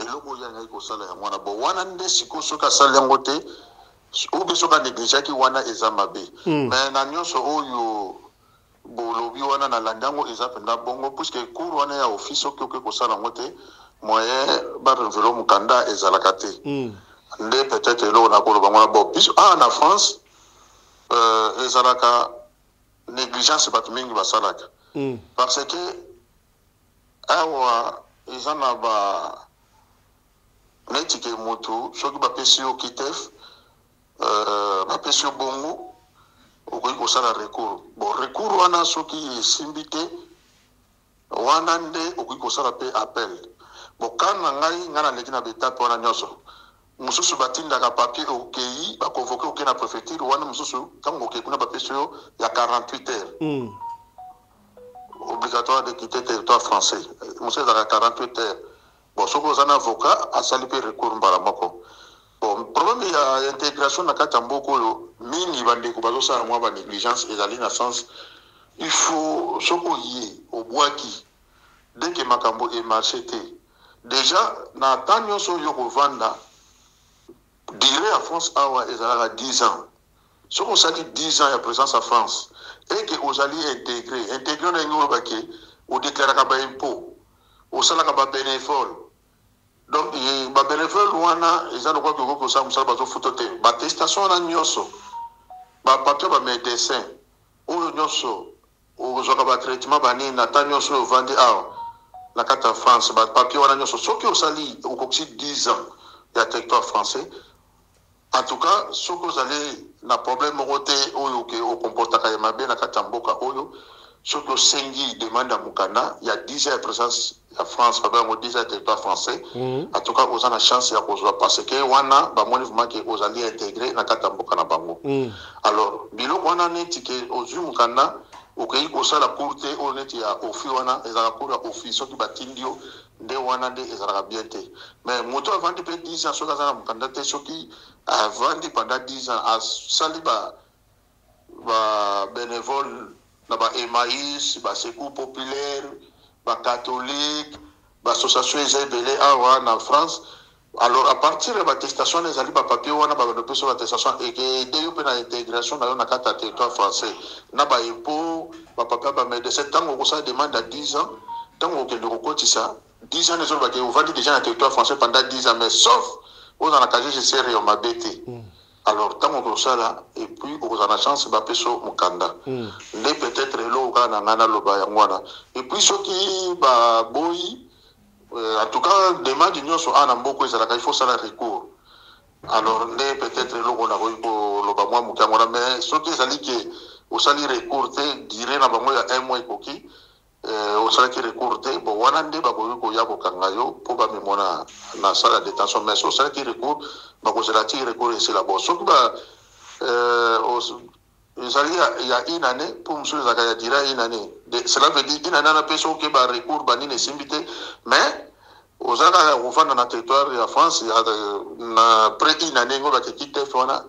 eloko ya ngai kosala ya mwana bo wana nde siko soka sala yango te ube soka negligaki wana eza mabe mais na nyonso oyo bolobi wana na landango eza penda bongo puisque cour wana ya office oke kosala yango te moyen ba renouveler mukanda ezalaka te nde peut-être eloko na koloba mwana bo puisque na France ezalaka négligence bato mingi basalaka parce que awa eza na ba netike moto soki bapesi yo kitef bapesi yo bongo okoki kosala recours bon recours wana soki esimbi te wana nde okoki kosala mpe appel bon kana ngai naleki na betape wana nyonso mosusu batindaka papier okei baconvoke oke na préfecture wana mosusu ntango okei kuna bapesi yo ya 48 heures obligatoire de quitter territoire français mosusu ezalaka 48 heures bon soki oza na avocat asali mpe recours mbala moko bon problème ya intégration na kati ya mboka oyo mingi bandeko bazosala mwa banégligence ezali na sens il faut soki oye obwaki ndenge makambo emarche te déjà na temps nyonso oyo kovanda dire à France awa ezalaka 10 ans soki osali 10 ans ya présence à France eke ozali intégré na yango olobaki odéclaraka baimpôt osalaka babénévole donc babénévole wana eza lokwa kokoki kosala mosala bazofuta te batestation wana nyonso bapapier bamédecin oyo nyonso ozwaka batraitement banini na ta nyonso oyo ovandi awa na kati ya France bapapier wana nyonso soki osali okokisi 10 ans ya territoire français en tout cas soki ozali na problème moko te oyo ke okomportaka ya mabe na kati ya mboka oyo soki osengi demande ya mokanda ya 10 ans ya présence ya France babango 10 ans ya territoire français en tout cas oza na chance ya kozwa parce que wana bamoni vraiment ke ozali intégré na kati ya mboka na bango alors biloko wana neti ke ozwi mokanda okoki kosala cour te oyo neti ya ofi wana ezalaka cour ya ofi soki batindi yo nde wana nde ezalaka bien te mais moto avandi mpe 10 ans soki aza na mokanda te soki avandi pendant 10 ans asali bénévole na Emmaüs, Secours populaire, catholique, association eza ebele awa na France. Alors à partir de l'attestation les ali papier wana ba développer sur l'attestation et que dès pe na intégration na kata territoire français na ba impôt ba papier ba médecin tant qu'on ça demande à 10 ans tant qu'on le recotisa 10 ans les autres va vendre déjà na territoire français pendant 10 ans mais sauf aux en a casier judiciaire et on m'a bêté Alors, tant que ça là, et puis, on a la chance de faire au Mukanda. Les peut-être là, on a un loba yangwana. Et puis, ceux qui, bah, boy, en tout cas, demande d'union sur un amboko, il faut ça la recours. Alors, les peut-être là, on a eu loba moi Mukanda, mais ceux qui allaient qui, au sali recours, dirait na bango ya un mois koki, au sali qui recours, bon, on a des bagoyo ko yabo kangayo, pour ba memona na salle de détention, mais au sali qui recours, donc c'est la tire recours et c'est la bosse. Donc bah il y a une année pour monsieur Zakaya dira une année. Cela veut dire une année na personne qui va recours bani ne simbité, mais aux Zaka on va dans le territoire de la France il y a na près une année on va quitter fona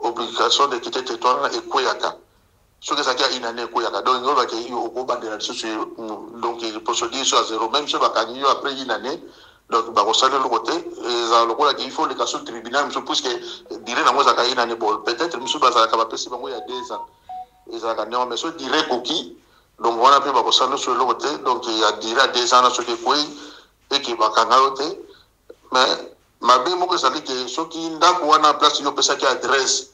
obligation de quitter le territoire et Koyaka. Ce que ça a une année Koyaka donc on va quitter au bas de la donc il peut se dire sur zéro même si on va gagner après une année. Donc, bah, on sait le côté, et il faut les cas sur le tribunal, monsieur, puisque, dirait, na moi, ça a une année, peut-être, monsieur, bah, ça a capable, c'est bon, il y a 2 ans. Et ça a gagné, mais ce dirait coquille, donc, on a pu, bah, on sait sur le côté, donc, il y a dirait 2 ans, ce qui est et qui va canaloter. Mais, ma bien, moi, ça dit que ceux qui n'ont pas en place, ils ont ça qui adresse.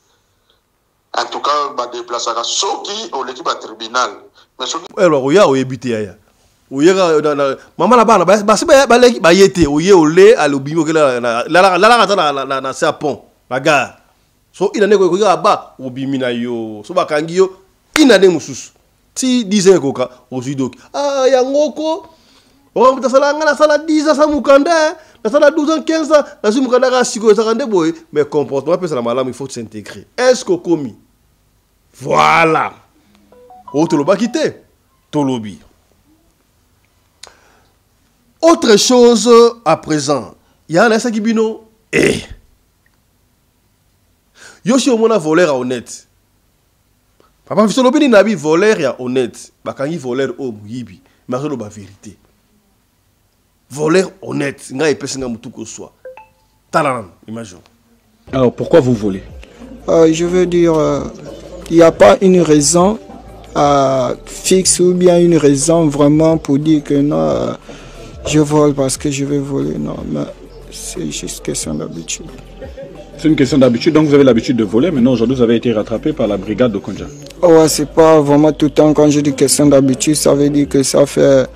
En tout cas, bah, déplacer à ceux qui ont l'équipe à tribunal. Mais ceux qui. Alors, il y a évité. Maman là-bas, bah yété, oye olé à l'obimo que la c'est pont, bagarre. So il ane ko ba obimina yo, so bakangi yo inane mususu. Ti 10 ans koka ozido. Ah ya ngoko. On ta sala ngana sala 10 ans sa mukanda, na sala 12 ans 15 ans, na su mukanda ka siko sa kande boy, mais comportement peut ça malamu il faut s'intégrer. Est-ce que commis? Voilà. O to lo ba quitter. Tolobi. Autre chose à présent, il y a un Sakibino et Yoshi Omona voleur honnête. Papa Fisolobini Nabi voleur honnête. Bakangi voleur au Muyibi. Mais c'est la vérité. Voleur honnête. Nga epesinga mutuko soit. Talanan, imagine. Alors pourquoi vous volez? Je veux dire, il n'y a pas une raison fixe ou bien une raison vraiment pour dire que non. Je vole parce que je vais voler, non, mais c'est juste question d'habitude. C'est une question d'habitude, donc vous avez l'habitude de voler, maintenant aujourd'hui vous avez été rattrapé par la brigade de Konja. Ouais, c'est pas vraiment tout le temps, quand je dis question d'habitude, ça veut dire que ça fait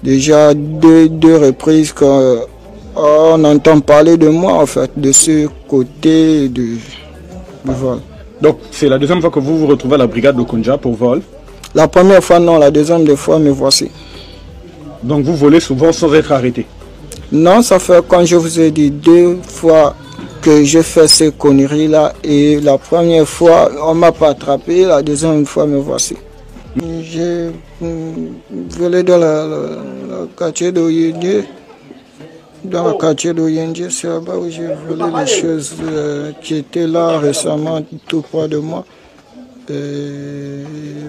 déjà deux reprises qu'on entend parler de moi en fait, de ce côté du vol. Donc c'est la deuxième fois que vous vous retrouvez à la brigade de Konja pour vol? La première fois non, la deuxième fois me voici. Donc vous volez souvent sans être arrêté? Non, ça fait, quand je vous ai dit, 2 fois que j'ai fait ces conneries-là. Et la première fois, on ne m'a pas attrapé. La deuxième fois, me voici. J'ai volé dans le quartier d'Oyendje. Dans le quartier d'Oyendje, c'est là-bas où j'ai volé les choses qui étaient là récemment, tout près de moi.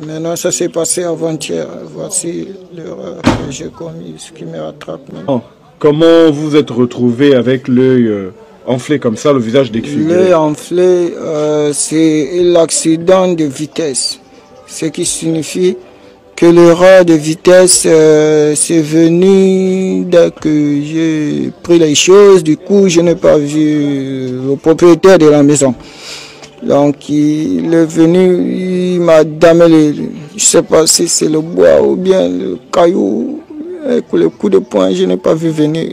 Maintenant, ça s'est passé avant-hier. Voici l'erreur que j'ai commise, ce qui me rattrape maintenant. Comment vous êtes retrouvé avec l'œil enflé comme ça, le visage défiguré? L'œil enflé, c'est l'accident de vitesse. Ce qui signifie que l'erreur de vitesse, c'est venu dès que j'ai pris les choses. Du coup, je n'ai pas vu le propriétaire de la maison. Donc il est venu, il m'a damé je ne sais pas si c'est le bois ou bien le caillou. Avec le coup de poing, je n'ai pas vu venir.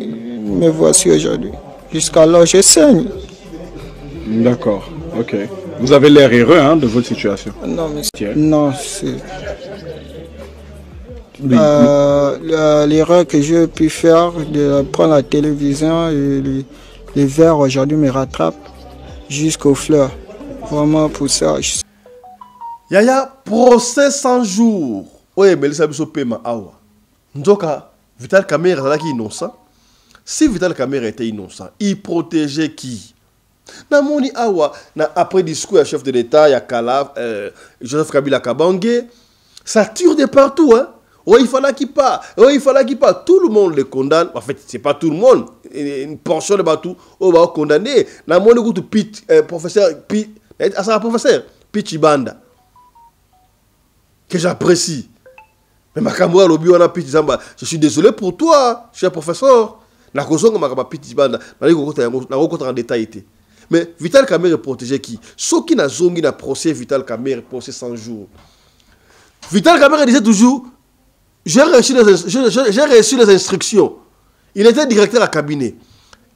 Me voici aujourd'hui. Jusqu'alors, je saigne. D'accord, ok. Vous avez l'air heureux hein, de votre situation? Non, mais non, c'est... Oui. L'erreur que j'ai pu faire de prendre la télévision et les verres aujourd'hui me rattrapent jusqu'aux fleurs. Vraiment pour ça. Yaya, procès 100 jours. Oui, mais ça biso paiement awa. Ndoka, Vital Kamerhe est innocent. Si Vital Kamerhe était innocent, il protégeait qui? Namoni awa, après discours à chef de l'État, il y a Kala, Joseph Kabila Kabange, ça tire de partout, hein. Oh, il fallait qu'il part. Oh, il fallait qu'il part. Tout le monde le condamne. En fait, c'est pas tout le monde. Une portion de bateau, on va condamner. Namoni goûte Pete, professeur Pete. À ça, professeur, Pichibanda, que j'apprécie. Mais ma camarade, l'objet, Pichibanda, je suis désolé pour toi, cher professeur. La cause de ma Pichibanda, je vais en détail. Mais Vital Kamerhe protégé qui? Ceux qui n'a zongi n'a procès Vital Kamerhe procès 100 jours. Vital Kamerhe disait toujours, j'ai reçu les instructions. Il était directeur à cabinet.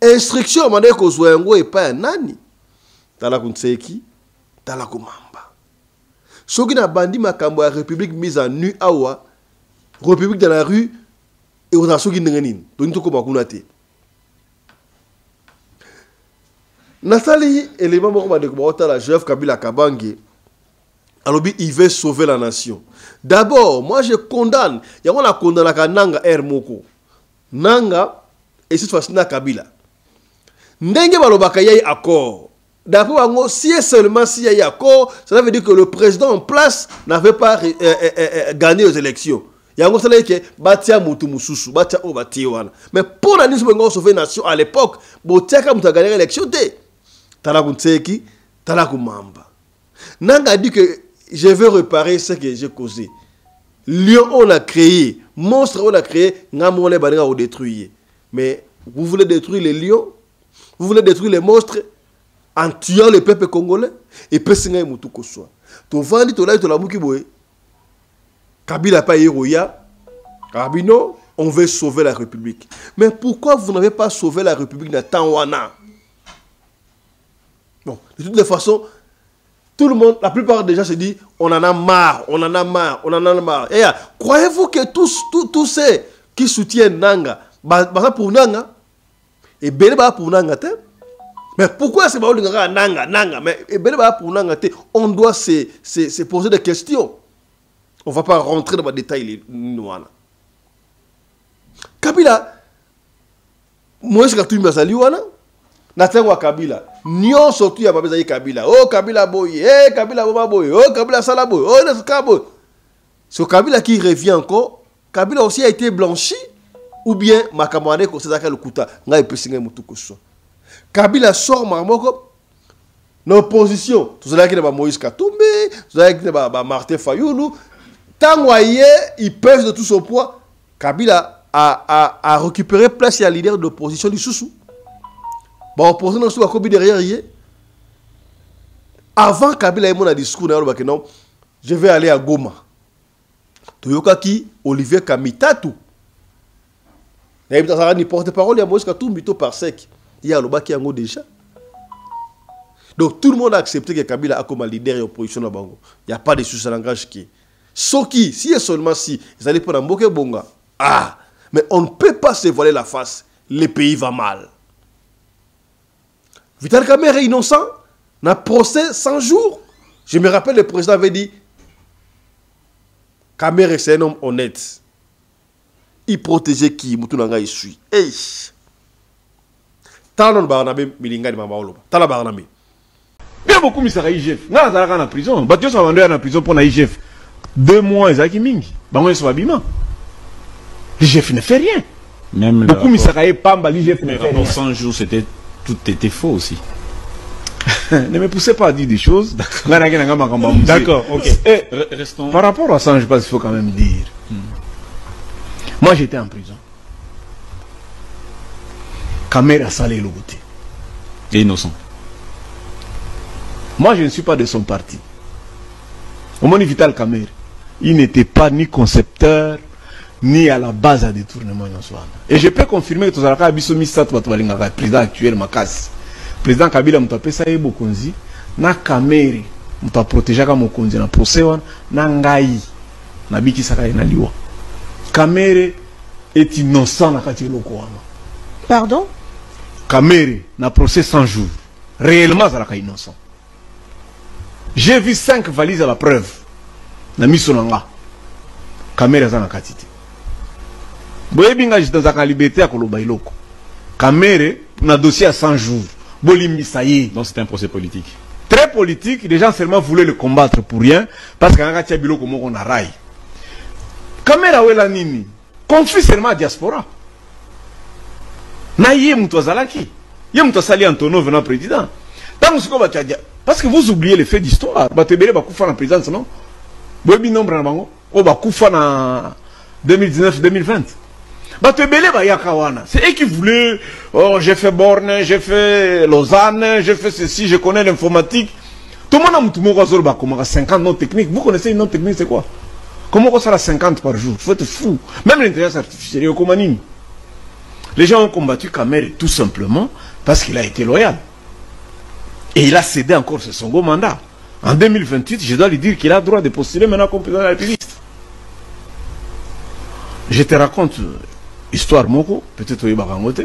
Instruction m'a dit que Zouengo est pas un nani. Tala kunseki, tala kumamba. Ceux qui n'a bandi makambo à République mise en nu awa, République dans la rue et aux ceux qui n'enganin. Donc tout comme akunate. Nathalie élément moko de ko la Joseph Kabila Kabange. Alors il veut sauver la nation. D'abord, moi je condamne, il y a un condamné à Nanga R Moko. Nanga et cette fois-ci na Kabila. Ndenge balobaka yai accord. D'après Wango, si seulement s'il y a accord, cela veut dire que le président en place n'avait pas gagné aux élections. Il y a un conseil qui est Batia Moutoumoussou, Batia Obatiwana. Mais pour la nation sauver la nation à l'époque, Botiaka Mouta gagné l'élection. Talakunseki, Talakumamba. Nanga a dit que je vais réparer ce que j'ai causé. Lion on a créé, monstre on a créé, Namole Badra on détruit. Mais vous voulez détruire les lions, vous voulez détruire les monstres en tuant le peuple congolais et personne n'a moutou soit. Tu vends tu l'as tu la moukiboé. Kabila pas héroïa. Kabino, on veut sauver la République. Mais pourquoi vous n'avez pas sauvé la République dans Tawana? Bon, de toutes les façons, tout le monde, la plupart des gens se disent on en a marre, on en a marre, on en a marre. Et croyez-vous que tous ceux qui soutiennent Nanga, pour Nanga, et Beleba pour Nanga, mais pourquoi c'est pas Nanga, mais Beleba pour Nanga, on doit se poser des questions. On ne va pas rentrer dans les détails. Kabila, moi je suis Mazaliwana. Natengwa Kabila, nyon surtout ya babezayi Kabila. Oh Kabila boy, Kabila boma boy, oh Kabila sala boy, oh Nesuka boy. C'est Kabila qui revient encore. Kabila aussi a été blanchi ou bien makamane ko sezaka le kuta nga epesinga mutuko so. Kabila sort marmoko l'opposition. Tout cela qui est Moïse Katumbi, tout cela qui est Martin Fayoulou. Tangwaye, il pèse de tout son poids. Kabila a récupéré place à leader de l'opposition du Soussou. Bon, opposition aussi a derrière hier. Avant Kabila ait mon discours, je vais aller à Goma. Toyoka qui Olivier Kamitatu. Il y a une porte-parole, il y a Moïse Katumbi par sec. Il y a le bas qui est déjà. Donc tout le monde a accepté que Kabila a comme leader et opposition à Bango. Il n'y a pas de soucis à langage qui. Soki, si et seulement si, ils allaient prendre un bouquet bonga. Ah, mais on ne peut pas se voiler la face. Le pays va mal. Vital Kamerhe est innocent. N'a procès 100 jours. Je me rappelle, le président avait dit Kamerhe c'est un homme honnête. Il protégeait qui Moutounanga il suit. Hey. Talon Barnabé Milinga de Mamaoloba. Tala Barnabé. Bien beaucoup mis à IGF. N'a pas en prison. Batio s'en vendait en prison pour l'IGF. 2 mois, ils ont mingi. Bango ils sont habillement. L'IGF ne fait rien. Même beaucoup mis à Pamba, l'IGF ne fait rien. 100 jours, tout était faux aussi. Ne me poussez pas à dire des choses. D'accord, ok. Restons. Par rapport à ça, je pense qu'il faut quand même dire. Moi, j'étais en prison. Kamerhe a salé le côté. Et innocent. Moi, je ne suis pas de son parti. Au moins, Vital Kamerhe, il n'était pas ni concepteur, ni à la base à détournement. Et je peux confirmer que tout ça, le président actuel, Makasi. Le président Kabila m'a appelé ça Bokonzi, na Kamerhe m'a protégé comme Mokonzi na procès na ngai na biki saka na liwa. Kamerhe est innocent na kati loko wana. Pardon? Kamerhe na procès 100 jours. Réellement ça la innocent. J'ai vu 5 valises à la preuve. Na misonanga. Kamerhe za na katite. Boye binga jita za ka liberté à koloba iloko. Kamerhe na dossier à 100 jours. Donc c'était un procès politique. Très politique, les gens seulement voulaient le combattre pour rien, parce qu'il y a un bilo comme on a rail. Kamerhe wela nini? Conflit seulement à diaspora. Na yé mutozalaki. Yé mutosali Antonio venant président. Parce que vous oubliez les faits d'histoire. Batebele ba kufa na présidence non? Bobi nombre na bango. O ba kufa na 2019-2020. C'est eux qui voulaient, oh, j'ai fait Borne, j'ai fait Lausanne, j'ai fait ceci, je connais l'informatique. Tout le monde a 50 noms techniques. Vous connaissez une nom technique, c'est quoi? Comment on sera 50 par jour? Faut être fou. Même l'intelligence artificielle, les gens ont combattu Kamer tout simplement parce qu'il a été loyal. Et il a cédé encore ce second mandat. En 2028, je dois lui dire qu'il a le droit de postuler maintenant comme président de la République. Je te raconte histoire Moko, peut-être au Ibarangote.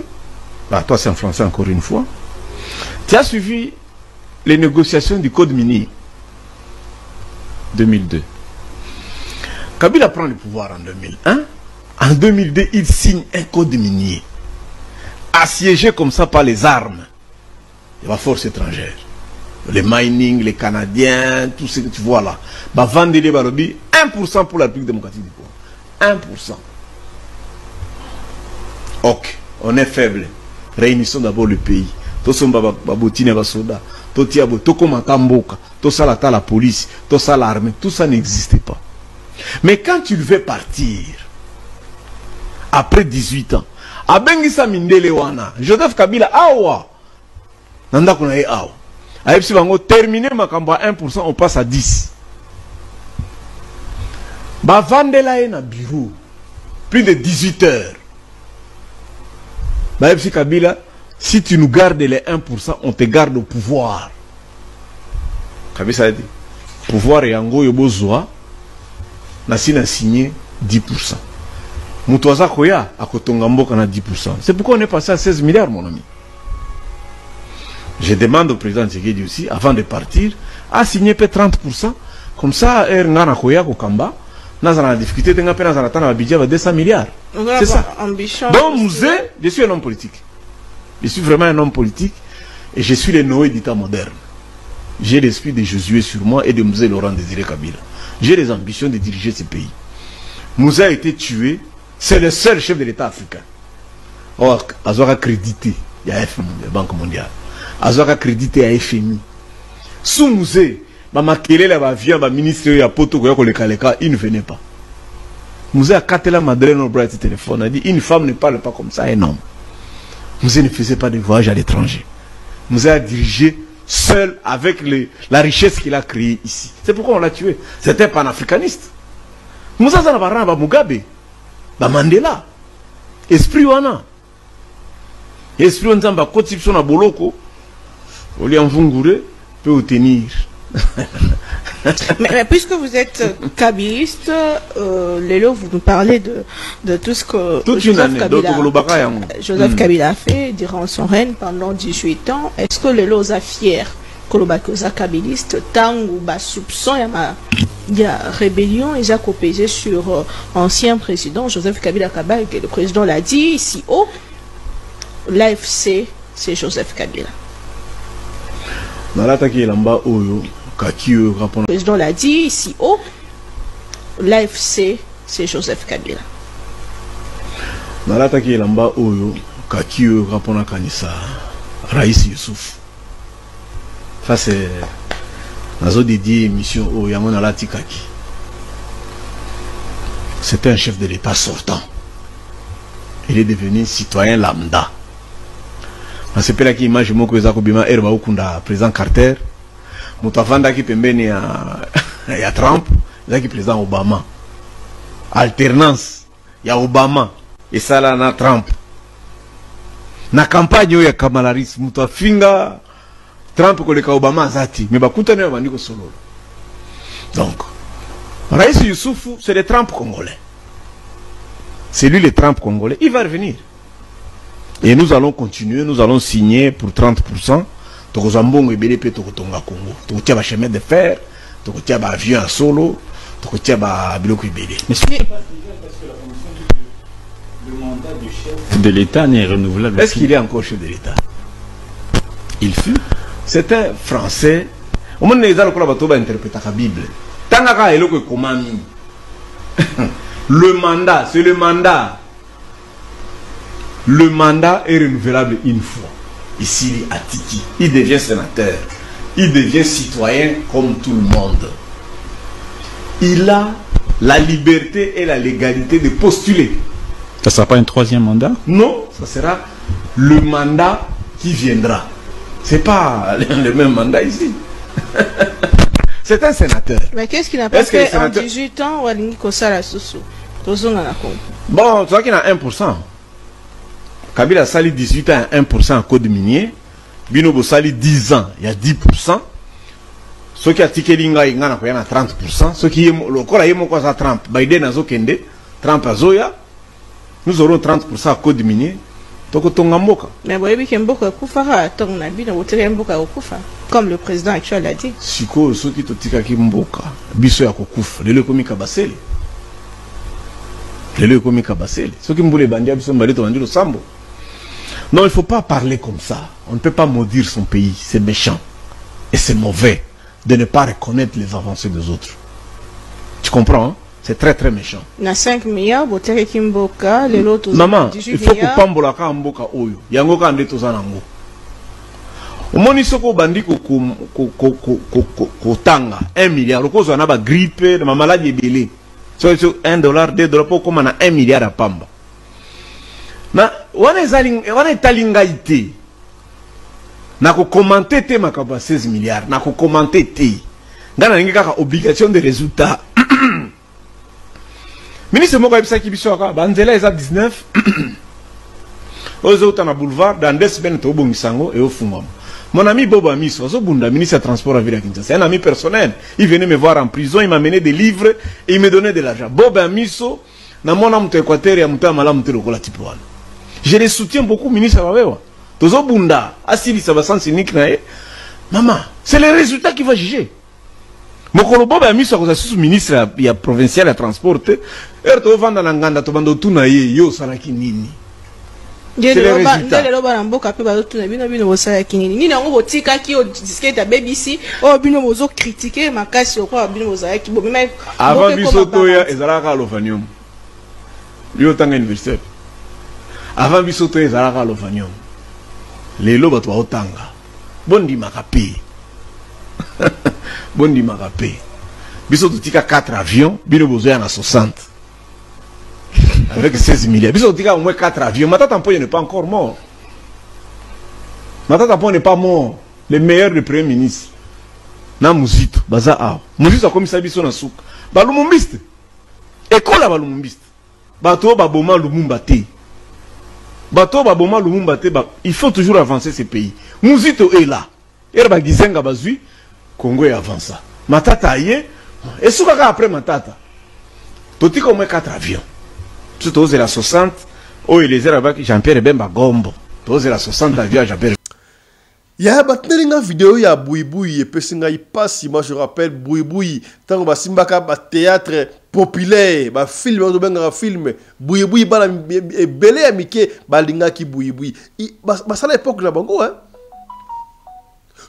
Bah, toi, c'est en français encore une fois. Tu as suivi les négociations du code minier 2002. Kabila prend le pouvoir en 2001. En 2002, il signe un code minier. Assiégé comme ça par les armes de la force étrangère. Les mining, les Canadiens, tout ce que tu vois là. Bah, vendre les barobi, 1% pour la République démocratique du Congo. 1%. Ok, on est faible. Réunissons d'abord le pays. Tout ça, babotine basoda. Tout tiabo, tout comme Tamboka. Tout ça, la police. Tout ça, l'armée. Tout ça n'existait pas. Mais quand tu veux partir, après 18 ans, à Bengisa Mindele Wana, Joseph Kabila, awa. Nanda kunaye awa. A si bango terminé ma kamba 1%, on passe à 10. Ba vandela na bureau. Plus de 18 heures. Ba si Kabila, si tu nous gardes les 1%, on te garde au pouvoir. Kabila a dit, pouvoir et yango yobozwa, Nassina a signé 10%. Moutouaza Koya a Kotongamboka na 10%. C'est pourquoi on est passé à 16 milliards, mon ami. Je demande au président Tshisekedi aussi, avant de partir, à signer peut-être 30%. Comme ça, Ngana Koya Kokamba, nous avons la difficulté de gagner un budget de 200 milliards. C'est ça. Donc, Mouzé, je suis un homme politique. Je suis vraiment un homme politique et je suis le Noé d'État moderne. J'ai l'esprit de Josué sur moi et de Mouzé Laurent Désiré Kabila. J'ai les ambitions de diriger ce pays. Mouzé a été tué, c'est le seul chef de l'État africain. Or, Azora crédité, il y a FMI, la Banque mondiale. Azora crédité à FMI. Sous Mouzé, ministre il ne venait pas. Mouzé a capté la madeleine au bras de téléphone, a dit une femme ne parle pas comme ça, un homme. Mouzé ne faisait pas de voyage à l'étranger. Mouzé a dirigé seul avec la richesse qu'il a créée ici. C'est pourquoi on l'a tué. C'était un panafricaniste. Mouzé Zanabara, Mugabe, Mandela, esprit wana. Esprit wana, constitution na boloko, Oli Mvungure peut obtenir. mais puisque vous êtes kabiliste, Lélo, vous nous parlez de tout ce que Joseph Kabila a fait durant son règne pendant 18 ans. Est-ce que Lélo a fier que kabiliste tant ou bas soupçon il y a rébellion, ils ont copésé sur ancien président Joseph Kabila Kabal, que le président l'a dit ici haut, l'AFC c'est Joseph Kabila. Le président l'a dit ici haut, l'AFC c'est Joseph Kabila. Nalataki lamba oyo kakio rapona kanisa Rais Youssouf. Ça c'est nazo dédié mission au yango nalati kaki. C'était un chef de l'État sortant. Il est devenu citoyen lambda. C'est pour qui image moko ezako bima erba ukunda président Carter. Moutavanda qui pembeni ya Trump, là qui président Obama. Alternance, ya Obama et ça là na Trump. Na campagne ya Kamala Harris, moutafinga Trump koleka Obama zati, mais bakutane ya bandiko solo. Donc, Rais Youssouf, c'est le Trump congolais. C'est lui le Trump congolais, il va revenir. Et nous allons continuer, nous allons signer pour 30%. Tokozambongo ebelepe tokotonga Congo. Tokotia ba chemin de fer, tokotia ba avion à solo, tokotia ba biloko ebele. Le mandat du chef de l'État n'est renouvelable. Est-ce qu'il est encore chef de l'État? Il fut. C'est un Français. Au moment où les gens ont interprété la Bible, Tanaka est le commandement. Le mandat, c'est le mandat. Le mandat est renouvelable une fois. Ici, il est Atiki. Il devient sénateur. Il devient citoyen comme tout le monde. Il a la liberté et la légalité de postuler. Ça sera pas un troisième mandat? Non, ça sera le mandat qui viendra. C'est pas le même mandat ici. C'est un sénateur. Mais qu'est-ce qu'il n'a pas fait en 18 ans? Bon, tu vois qu'il y a 1%. Kabila sali 18 ans, 1% en code minier. Binobo sali 10 ans, il y a 10%. Ceux qui ont tiqué l'inga, il y a 30%. Ceux qui ont le corps, il y a 30%. Biden a Kende, Trump a Zoya. Nous aurons 30% à code minier. Mais vous voyez qu'il Mboka Koufara, comme le président actuel a dit. Siko, ceux qui ont dit Mboka, Bisso ya Kokouf, les lekomi kabasele. Les lekomi kabasele. Ceux qui m'ont bandit, Bisso Mbalito Bandilo Sambo. Non, il ne faut pas parler comme ça. On ne peut pas maudire son pays. C'est méchant. Et c'est mauvais de ne pas reconnaître les avancées des autres. Tu comprends, hein? C'est très très méchant. Na 5 milliards, botere kimboka, les lotos. Maman, il faut que pambola ka mboka oyo. Yango ka ndeto zanango. Omoni soko bandi ko tanga 1 milliard. Lokozo na ba grippe, na maladie belé. So $1, $2 pour comme na 1 milliard à pamba. Na wana talingaite. Na ko commenter te makaba 16 milliards, na ko commenter te. Ngana ngi kaka obligation de résultat. Ministre Moko Ebisa Kibisoaka, Banzela est à 19. Aux autres, na boulevard, dans 2 semaines, au Bongisango et au Fungam. Mon ami Bobo Amiso, ministre des Transports à Villa Kinshasa, c'est un ami personnel. Il venait me voir en prison, il m'a mené des livres et il me donnait de l'argent. Bobo Amiso, na mon âme Équateur et à mon malam Telokola Tipouan. Je les soutiens beaucoup, ministre Abawewa. Tozo Bunda, Asili Sabasan Sinik Nae. Maman, c'est le résultat qui va juger. Mokolo Bobo Amiso a sous ministre ya provincial à transporter. Erto vanda na nganda to bando tuna ye yo salaki nini. C'est le résultat. Ndele loba na mboka pe bazo tuna bino bosalaki nini. Nini ngo botika ki o disquette ya BBC o bino bozo critiquer makasi okwa bino bozalaki bo même avant biso to ya ezalaka lofanium. Yo tanga université. Avant biso to ezalaka lofanium. Lelo bato otanga. Bondi makapi. Bondi Magapé. Biso tika 4 avions, bino bozoya na 60. Avec 16 milliards. Biso tika au moins 4 avions. Matata Mpoye n'est pas encore mort. Matata Mpoye n'est pas mort. Le meilleur du premier ministre. Na Muzito, baza a. Muzito a commis ça biso na souk. Ba Lumumbiste. École ba Lumumbiste. Bato ba boma Lumumba te. Bato ba boma Lumumba te, il faut toujours avancer ces pays. Muzito est là. Erba Gizenga bazui. Congo est avancé. Matata aye. Et ce après Matata. Toti comme 4 avions. Tout aux la 60. Oh, il les a avec Jean-Pierre Bemba Gombo. Tous la 60 avions à Jean-Pierre. Il y a une vidéo, il y a Bouiboui, et puis il passe, moi je rappelle Bouiboui, tant que Simbaka, théâtre populaire, film, film, Bouiboui, belé amike, balinga ki Bouiboui. Ça à l'époque, la bango, hein.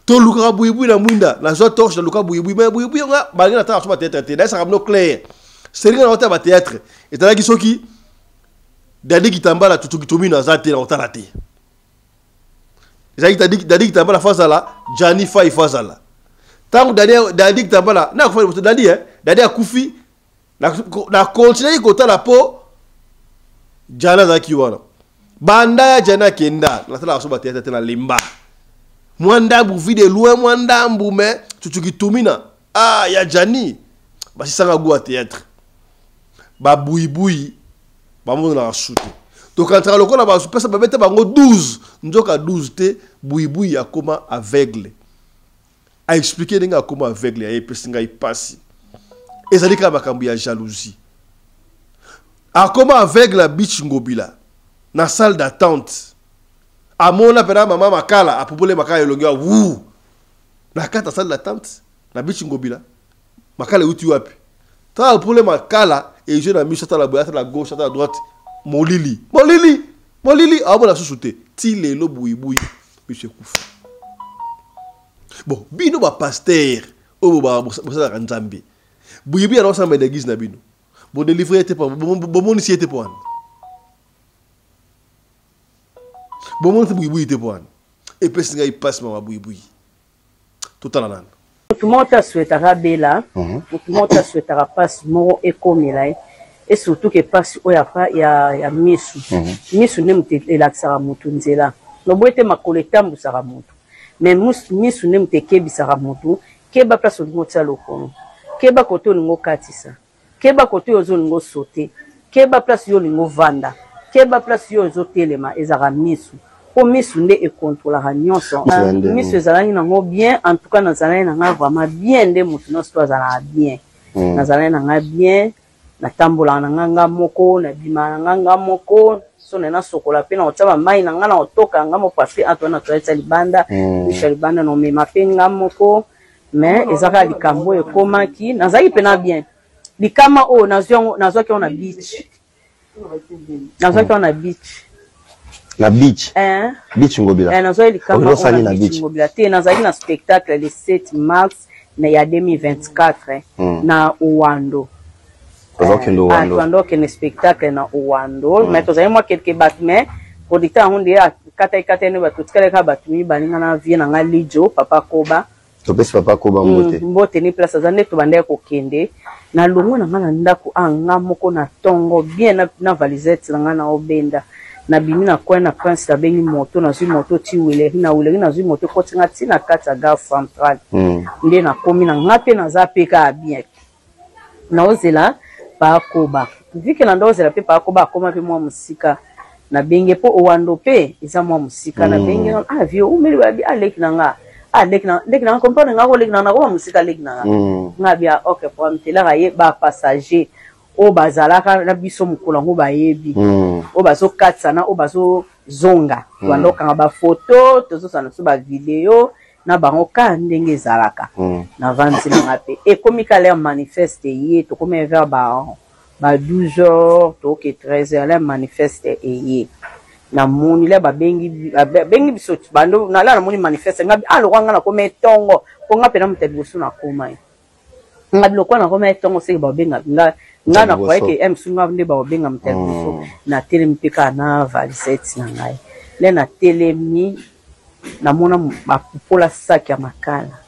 To luka Bouiboui na mwinda, na zo torche na luka Bouiboui, mais Bouiboui, on a balinga na théâtre, là, ça ramène clair. C'est rien à théâtre. Et t'as qui soki, Dadi Kitambala, tout qui tombe dans zate, na otarate. Dadi Kitambala face à la, Jani Faye face à la. Tant que Dadi Kitambala, n'a pas fait Dadi, Dadi a Koufi, n'a continué à la peau, Jana Zakiwana. Banda Jana Kenda, la tala soba théâtre na limba. Mwanda bouvi de loin, Mwanda mboume, tout qui tomina. Ah, ya Jani. Bah, si ça va goûter à théâtre. Bah, boui, bah, on a shooté. Donc, quand on a le là, ça va mettre 12. Nous avons 12 té, boui, a comment aveugle. A expliquer comment aveugle, a expliqué passe. Et ça dit qu'il y a jalousie. A comment aveugle la bitch ngobila. Na salle d'attente. A mon appela maman makala, a popolé makala longa wou. Na kata salle d'attente, na bitch ngobila. Makala où tu as pu. T'as le problème makala et je n'ai mis à la gauche, à la droite. Molili, ah bon la sous-souté. Tile lo boui, monsieur Kouf. Bon, bino ba pasteur, oh ba bossa Nzambe. Boui alors ça me déguise na bino. Bon délivrer était pas, bon mon ici était pas. Bon mon boui était pas. Et puis singa il passe ma boui. Tout en anan. Tout le monde a souhaité Bella, tout le monde a souhaité passe moro et comme là. et surtout que passe o ya misu misu ne mte elaksara mutu nzela no boete makoleta mbusara mutu mais misu ne mte kebisara mutu keba place ngo tsa lokono keba koto ngo katisa keba koto yozo ngo sauter keba place yo ngo vanda keba place yo zo telema ezara misu po misu nde e contrôlera nyonso misu ezalani nango bien en tout cas nazalani nanga vraiment bien nde mutu no sto azala bien nazalani nanga bien na tambola nanga moko na bima nanga moko so na sokola pe na otaba mai nanga na otoka nga mo parce Antoine toyetsa libanda Michel libanda no me mapenga moko mais ezaka likambo e komaki nazali pena bien likama o nazwa ki on a beach nazwa ki on a beach la beach beach ngobila nazwa likama na beach ngobila te nazali na spectacle le 7 mars na ya 2024 na Uwando Uwando spectacle na Uwando mais tozali moi quelques battements producteur honde ya kata ne batutikale ka batumi baninga na vie na nga lijo papa koba topesi papa koba mbote ni place azande to bande ko kende na longo na ngana ndako anga moko na tongo bien na valisette nga na obenda na bimi na kwa na prince la bengi moto na zui moto ti wele na wele na zui moto ko tinga tina kata ga central nde na komi na ngape na za peka bien na ozela pa koba vike na ndozela pe pa koba koma pe mwa musika na benge po Uwando pe eza mwa musika na benge na vio umeli wa bi aleki na nga leki na comprendre nga ko leki na ko musika leki na nga bia okay pour mtela ga ye ba passager o bazalaka na biso mukula ngo bayebi o bazo katsana o bazo zonga wando kanga ba photo tozo sana so ba video na bango ka ndenge zalaka na vanzi na ngape e komika le manifeste ye to comme vers ba 12h to ke 13h le manifeste ye na moni le bengi biso bando na la moni manifeste ngabi alokanga na kome tongo ko ngape na mtebusu na koma ngabi lokwa na kome tongo se ba benga nga na kwa ke msunga nde ba benga mtebusu na telempika na valisette na ngai le na telemi na mona ba pupola saki ya makala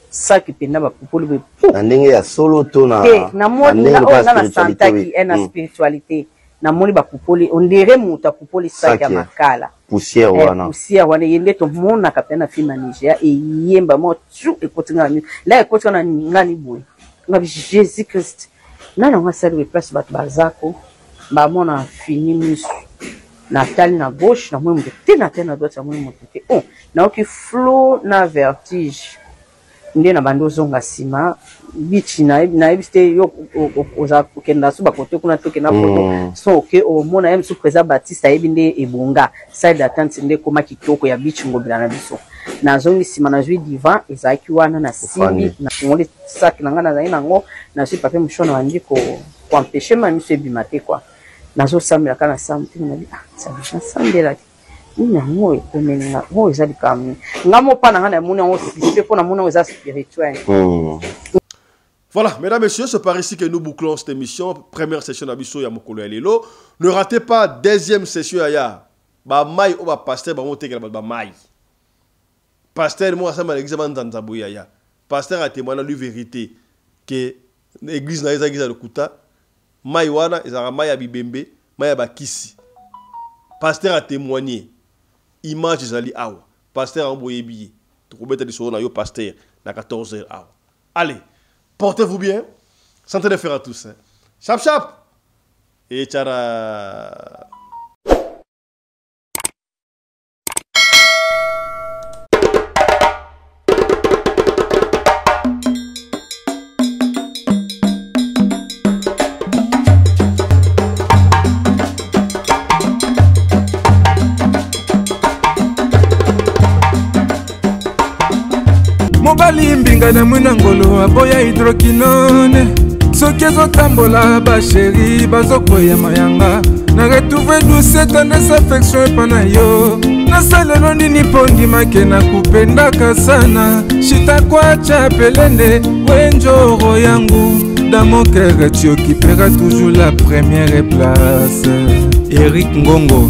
saki penda ba pupola be na ndenge ya solo to na na moni na santaki na spiritualité na moni ba pupoli on dirait muta pupoli saki ya makala poussière wana yende to mona kapena fi Nigeria e yemba mo tsu e kotinga ni la e kotinga na ngani boy ngabi Jésus Christ na nga salu place bat bazako ba mona fini misu na tali na gauche na mwe mte na tena droite na mwe mte na oki flow na vertige nde na bando zonga sima bichi na ebiste yo oza kenda so bakote kuna toke na poto so ke o mona em sous président Baptiste ebinde ebonga side attente nde koma kitoko ya bichi ngobila na biso na zongi sima na jui divan ezaki wana na simi na ngole sac na ngana na ngo na jui papier mouchon na ndiko ko empêcher ma miso ebimate quoi na zo samela kana samti na bi ça va sambela ina moyo komenga moyo ezali kamni ngamo pa na ngana mona on sipe pona mona oza spirituel. Voilà, mesdames et messieurs, c'est par ici que nous bouclons cette émission. Première session d'Abisso ya Mokolo ya Lelo. Ne ratez pas deuxième session ya ba mai o ba pasteur ba monter ba mai. Pasteur moi ça m'a l'examen dans ya. Pasteur a témoigné la vérité que l'église na eza giza lokuta mai wana ezara mai ya bibembe, mai ya bakisi. Pasteur a témoigné image ezali awa. Pasteur envoyé billet. To ko beta di so na yo pasteur na 14h awa. Allez, portez-vous bien. Santé de fer à tous. Chap chap. Et tchara. mobali mbinga na mwina ngolo aboya hydroquinone soki ezotambola basheri bazokoya mayanga na retrouve douce tendresse affection epa na yo nasalelo nini mpo ndimake na kupendaka sana shitakwacha pelende wenjoro yangu dans mon cœur tu occuperas toujours la première place. Eric Ngongo.